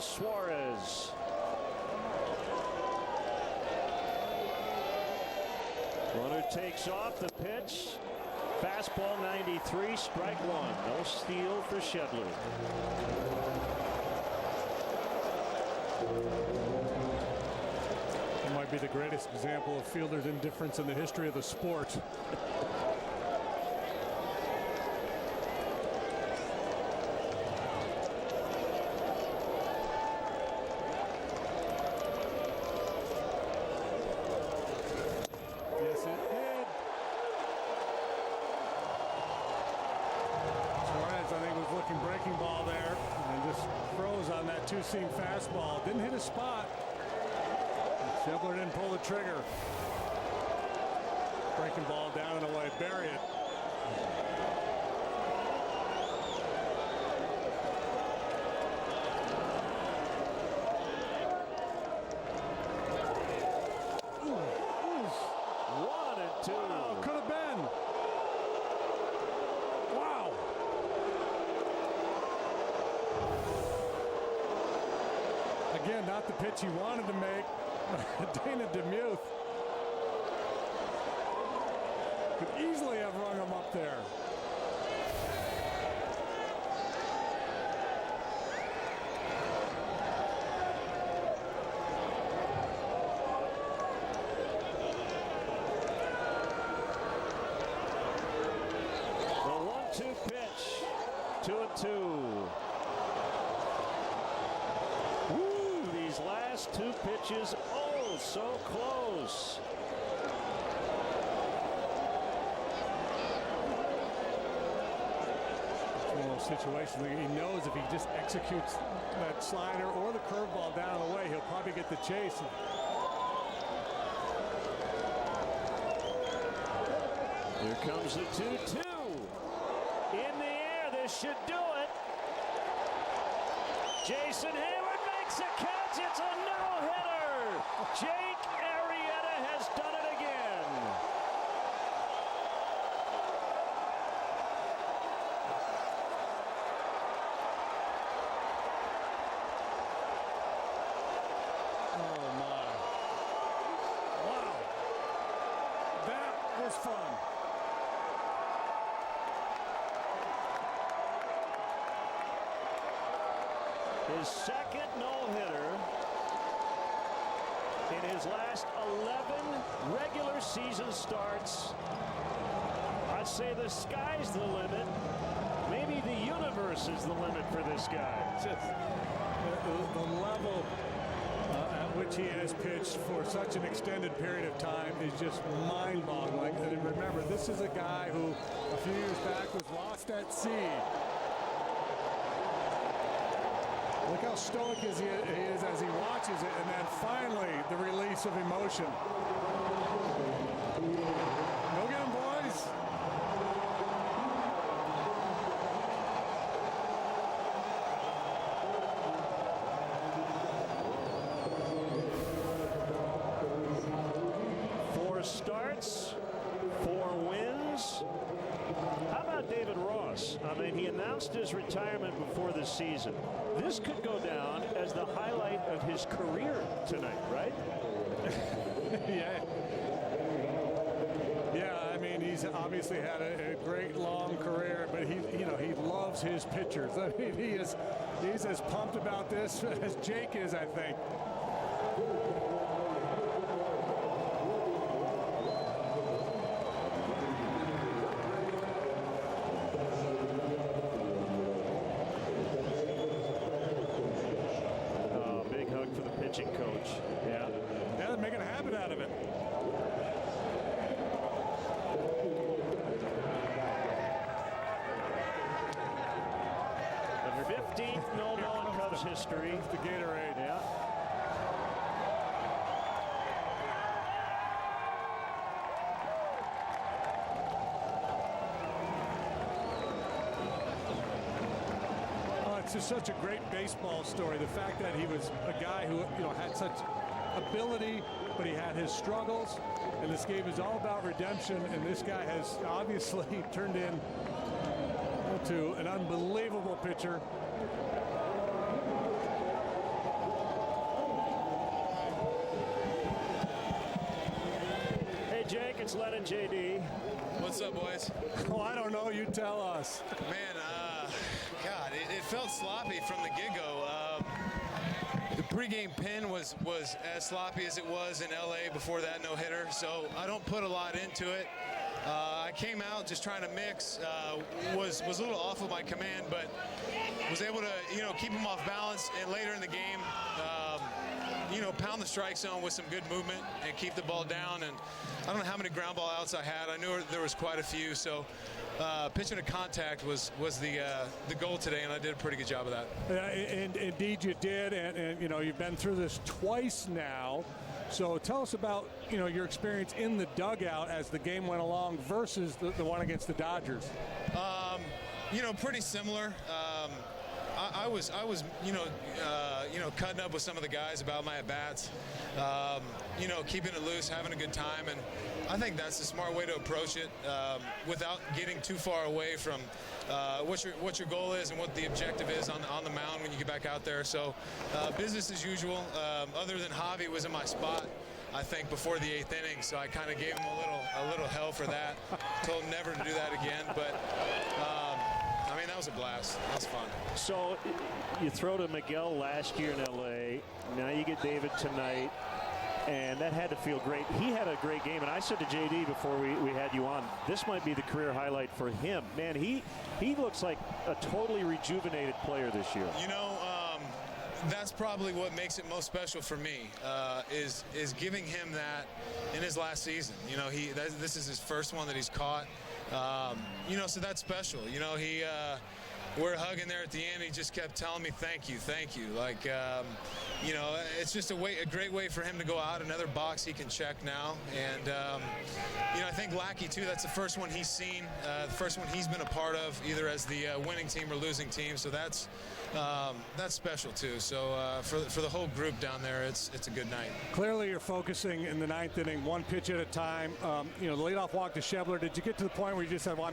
Suarez. Runner takes off the pitch. Fastball 93, strike one. No steal for Shedler. It might be the greatest example of fielder's indifference in the history of the sport. Two-seam fastball. Didn't hit a spot. Shedler didn't pull the trigger. Breaking ball down and away. Bury it. One and two. Oh, could have been. Wow. Again, not the pitch he wanted to make. Dana DeMuth could easily have rung him up there. The 1-2 pitch. 2-2. These last two pitches, oh, so close. It's one of those situations that he knows if he just executes that slider or the curveball down the way, he'll probably get the chase. Here comes the 2-2. In the air, this should do it. Jason Hayward makes a catch. It's a no-hitter. Jake Arrieta has done it again. Oh, my. Wow. That was fun. His second no-hitter in his last 11 regular season starts. I'd say the sky's the limit. Maybe the universe is the limit for this guy. Just the level at which he has pitched for such an extended period of time is just mind-boggling. And remember, this is a guy who a few years back was lost at sea. Look how stoic he is as he watches it, and then finally the release of emotion. Go get him, boys. Four starts, 4 wins. How about David Ross? I mean, he announced his retirement before the season. This could go down as the highlight of his career tonight, right? Yeah, I mean, he's obviously had a great long career, but he loves his pitchers. I mean, he's as pumped about this as Jake is, I think. Pitching coach. Yeah, they're making a habit out of it. The 15th no-no in Cubs history. It's the Gatorade. Yeah. It's just such a great baseball story. The fact that he was a guy who had such ability, but he had his struggles, and this game is all about redemption. And this guy has obviously turned into an unbelievable pitcher. Hey Jake, it's Len and JD. What's up, boys? Oh, I don't know. You tell us. Man, God, it felt sloppy from the get-go. The pregame pin was as sloppy as it was in LA before that no-hitter, so I don't put a lot into it. I came out just trying to mix, was a little off of my command, but was able to keep him off balance, and later in the game, pound the strike zone with some good movement and keep the ball down. And I don't know how many ground ball outs I had. I knew there was quite a few, so pitching to contact was the goal today, and I did a pretty good job of that. And indeed you did, and you've been through this twice now. So tell us about your experience in the dugout as the game went along versus the one against the Dodgers. Pretty similar. I was cutting up with some of the guys about my at-bats, keeping it loose, having a good time, and I think that's the smart way to approach it without getting too far away from what your goal is and what the objective is on the mound when you get back out there. So business as usual. Other than Javi was in my spot, I think, before the 8th inning, so I kind of gave him a little hell for that. Told him never to do that again, but that was a blast. That was fun. So you throw to Miguel last year in LA. Now you get David tonight, and that had to feel great. He had a great game, and I said to JD before we had you on, this might be the career highlight for him. Man, he looks like a totally rejuvenated player this year. That's probably what makes it most special for me, is giving him that in his last season. This is his first one that he's caught. So that's special. We're hugging there at the end. He just kept telling me, thank you. Like, it's just a great way for him to go out, another box he can check now. And, I think Lackey, too, that's the first one he's seen, the first one he's been a part of, either as the winning team or losing team. So that's special, too. So for the whole group down there, it's a good night. Clearly you're focusing in the 9th inning, one pitch at a time. The leadoff walk to Schebler. Did you get to the point where you just said, well,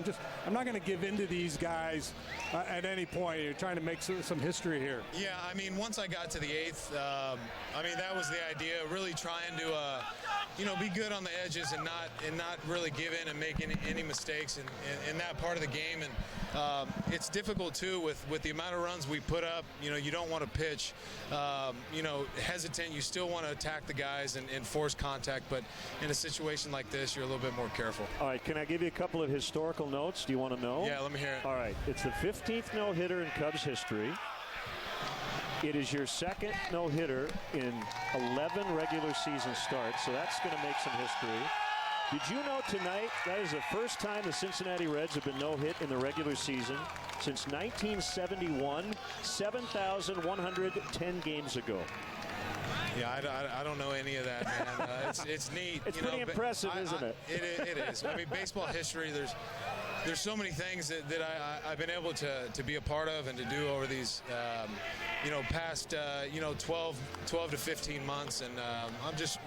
I'm not going to give in to these guys at any point? You're trying to make some history here. Yeah, once I got to the 8th, that was the idea, really trying to, be good on the edges and not really give in and make any mistakes in that part of the game. And it's difficult, too, with the amount of runs we put up. You don't want to pitch, hesitant. You still want to attack the guys and force contact. But in a situation like this, you're a little bit more careful. All right, can I give you a couple of historical notes? Do you want to know? Yeah, let me hear it. All right, it's the 15th no-hitter in Cubs history. It is your second no-hitter in 11 regular season starts, so that's going to make some history. Did you know tonight that is the first time the Cincinnati Reds have been no-hit in the regular season since 1971, 7,110 games ago. Yeah, I don't know any of that, man. It's neat. It's pretty impressive, isn't it? It is. I mean, baseball history, there's so many things that I've been able to be a part of and to do over these, past, 12 to 15 months. And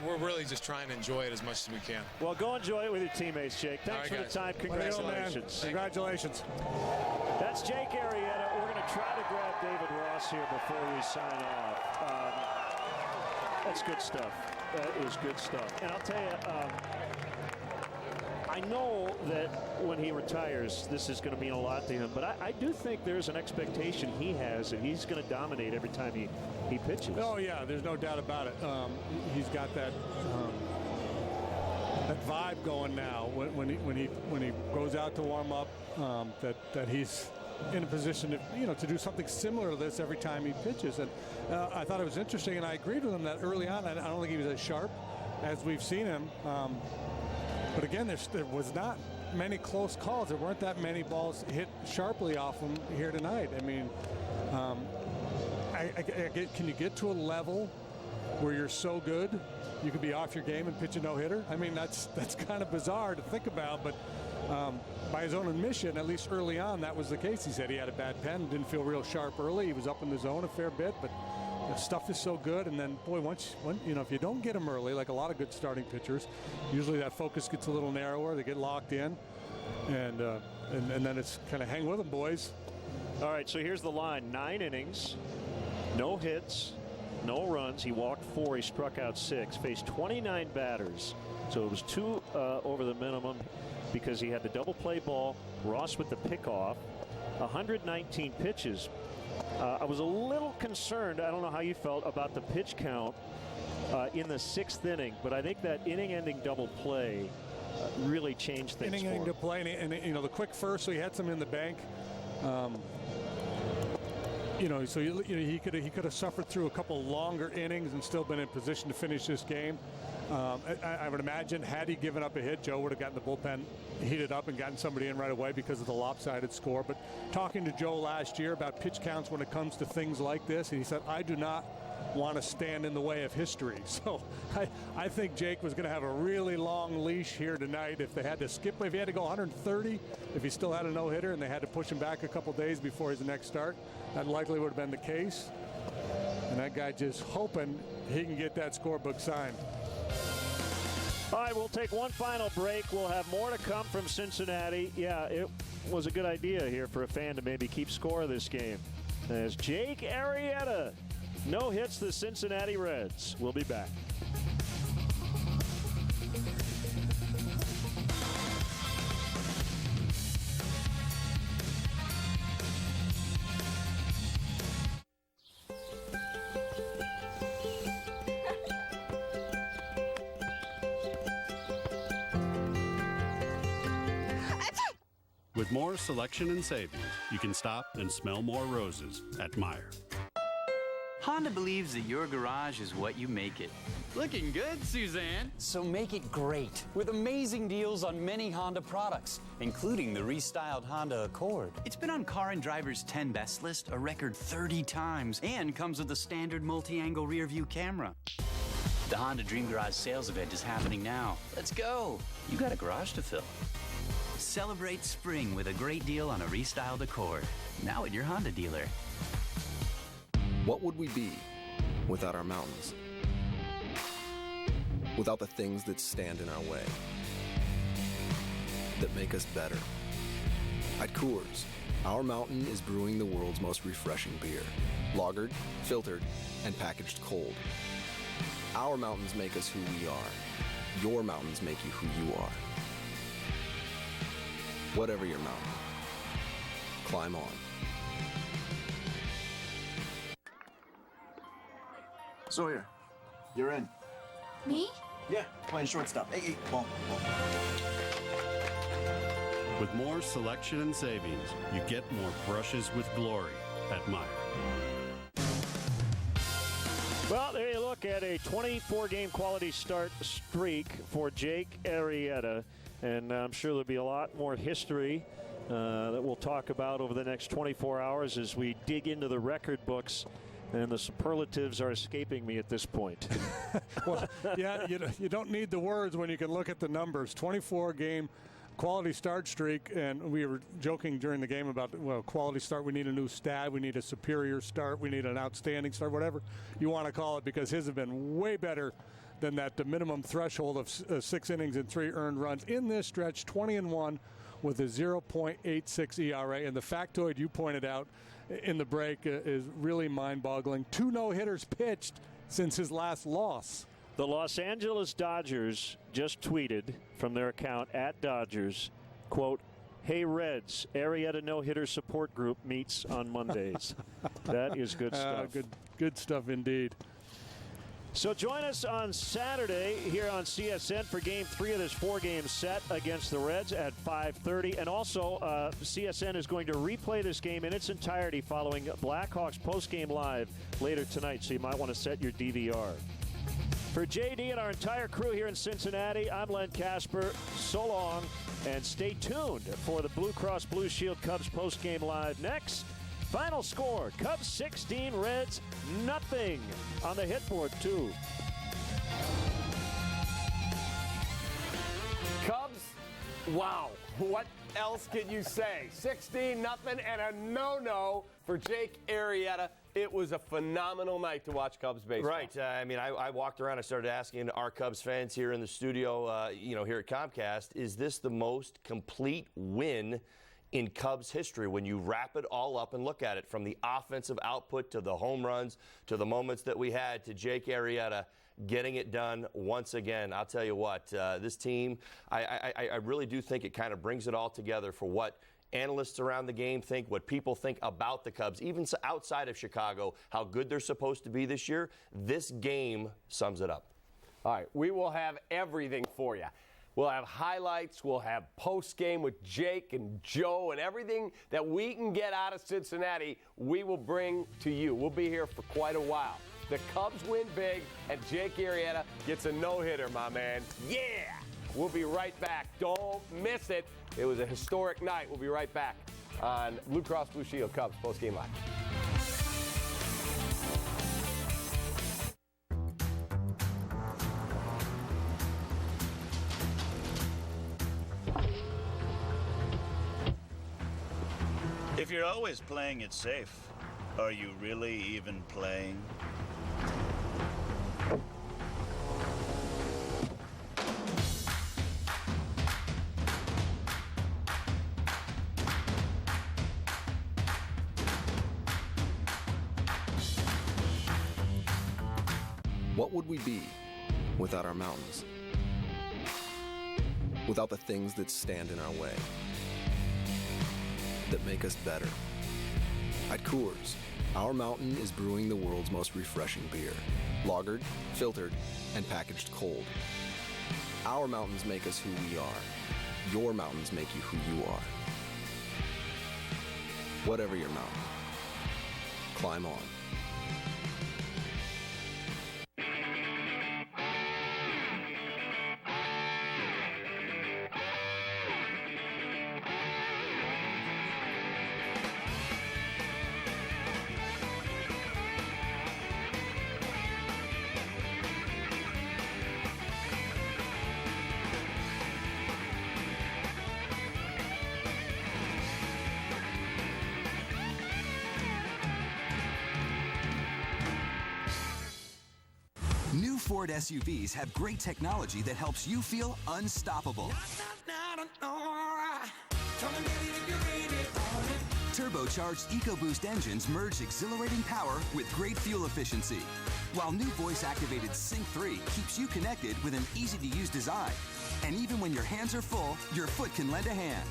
we're really just trying to enjoy it as much as we can. Well, go enjoy it with your teammates, Jake. Thanks for the time. Congratulations. Congratulations. That's Jake Arrieta. We're going to try to grab David Ross here before we sign off. That's good stuff. That is good stuff. And I'll tell you, I know that when he retires, this is going to mean a lot to him, but I do think there's an expectation he has that he's going to dominate every time he pitches. Oh, yeah, there's no doubt about it. He's got that vibe going now when he goes out to warm up, that he's in a position to do something similar to this every time he pitches. And I thought it was interesting, and I agreed with him that early on, I don't think he was as sharp as we've seen him. But again, there was not many close calls. There weren't that many balls hit sharply off him here tonight. I mean, can you get to a level where you're so good you could be off your game and pitch a no-hitter? I mean, that's kind of bizarre to think about, but by his own admission, at least early on, that was the case. He said he had a bad pen, didn't feel real sharp early. He was up in the zone a fair bit, but stuff is so good. And then, boy, once if you don't get him early, like a lot of good starting pitchers, usually that focus gets a little narrower. They get locked in, and then it's kind of hang with them, boys. All right, so here's the line: 9 innings, no hits, no runs. He walked 4. He struck out 6. Faced 29 batters, so it was 2 over the minimum because he had the double play ball. Ross with the pickoff. 119 pitches. I was a little concerned, I don't know how you felt, about the pitch count in the 6th inning, but I think that inning-ending double play really changed things for him. Inning-ending double play, and the quick first, so he had some in the bank. So he could have suffered through a couple longer innings and still been in position to finish this game. I would imagine had he given up a hit, Joe would have gotten the bullpen heated up and gotten somebody in right away because of the lopsided score. But talking to Joe last year about pitch counts when it comes to things like this, and he said, I do not want to stand in the way of history. So I think Jake was going to have a really long leash here tonight if they had to skip, if he had to go 130, if he still had a no-hitter and they had to push him back a couple days before his next start. That likely would have been the case. And that guy just hoping he can get that scorebook signed. All right, we'll take one final break. We'll have more to come from Cincinnati. Yeah, it was a good idea here for a fan to maybe keep score of this game. As Jake Arrieta no hits the Cincinnati Reds. We'll be back. With more selection and savings, you can stop and smell more roses at Meijer. Honda believes that your garage is what you make it. Looking good, Suzanne. So make it great with amazing deals on many Honda products, including the restyled Honda Accord. It's been on Car and Driver's 10 Best list a record 30 times and comes with a standard multi-angle rear view camera. The Honda Dream Garage sales event is happening now. Let's go. You got a garage to fill. Celebrate spring with a great deal on a restyled Accord. Now at your Honda dealer. What would we be without our mountains? Without the things that stand in our way, that make us better. At Coors, our mountain is brewing the world's most refreshing beer. Lagered, filtered, and packaged cold. Our mountains make us who we are. Your mountains make you who you are. Whatever your mountain, climb on. Sawyer, you're in. Me? Yeah, playing shortstop. Hey, ball. With more selection and savings, you get more brushes with glory at Meijer. Well, there you look. look at a 24-game quality start streak for Jake Arrieta, and I'm sure there'll be a lot more history that we'll talk about over the next 24 hours as we dig into the record books, and the superlatives are escaping me at this point. Well, yeah, you don't need the words when you can look at the numbers. 24-game quality start streak, and we were joking during the game about, well, quality start, we need a new stat, we need a superior start, we need an outstanding start, whatever you want to call it, because his have been way better than that, the minimum threshold of 6 innings and 3 earned runs. In this stretch, 20-1 with a 0.86 ERA, and the factoid you pointed out in the break is really mind-boggling. 2 no-hitters pitched since his last loss. The Los Angeles Dodgers just tweeted from their account @Dodgers, quote, "Hey Reds, Arrieta no-hitter support group meets on Mondays." That is good stuff. Good stuff indeed. So join us on Saturday here on CSN for Game 3 of this 4-game set against the Reds at 5:30. And also, CSN is going to replay this game in its entirety following Blackhawks postgame live later tonight, so you might want to set your DVR. For JD and our entire crew here in Cincinnati, I'm Len Casper. So long, and stay tuned for the Blue Cross Blue Shield Cubs postgame live next. Final score, Cubs 16, Reds nothing on the hit board, too. Cubs, wow. What else can you say? 16-0 and a no-no for Jake Arrieta. It was a phenomenal night to watch Cubs baseball. Right. I mean, I walked around. I started asking our Cubs fans here in the studio, here at Comcast, is this the most complete win in Cubs history when you wrap it all up and look at it, from the offensive output to the home runs to the moments that we had to Jake Arrieta getting it done once again? I'll tell you what, this team, I really do think it kind of brings it all together for what analysts around the game think, what people think about the Cubs, even outside of Chicago, how good they're supposed to be this year. This game sums it up. All right, we will have everything for you. We'll have highlights, we'll have post-game with Jake and Joe, and everything that we can get out of Cincinnati, we will bring to you. We'll be here for quite a while. The Cubs win big, and Jake Arrieta gets a no-hitter, my man. Yeah! We'll be right back. Don't miss it. It was a historic night. We'll be right back on Blue Cross Blue Shield Cubs post-game live. If you're always playing it safe, are you really even playing? What would we be without our mountains? Without the things that stand in our way, that make us better. At Coors, our mountain is brewing the world's most refreshing beer. Lagered, filtered, and packaged cold. Our mountains make us who we are. Your mountains make you who you are. Whatever your mountain, climb on. New Ford SUVs have great technology that helps you feel unstoppable. Turbocharged EcoBoost engines merge exhilarating power with great fuel efficiency, while new voice-activated Sync 3 keeps you connected with an easy-to-use design. And even when your hands are full, your foot can lend a hand.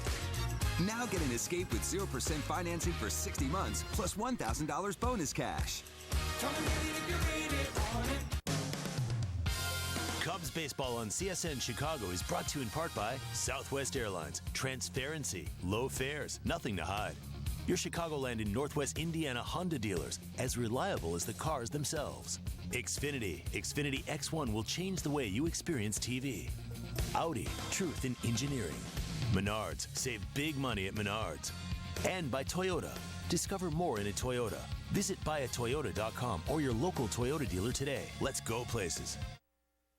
Now get an Escape with 0% financing for 60 months plus $1,000 bonus cash. Cubs baseball on CSN Chicago is brought to you in part by Southwest Airlines. Transparency, low fares, nothing to hide. Your Chicagoland and Northwest Indiana Honda dealers, as reliable as the cars themselves. Xfinity X1 will change the way you experience TV. Audi, truth in engineering. Menards, save big money at Menards. And by Toyota, discover more in a Toyota. Visit buyatoyota.com or your local Toyota dealer today. Let's go places.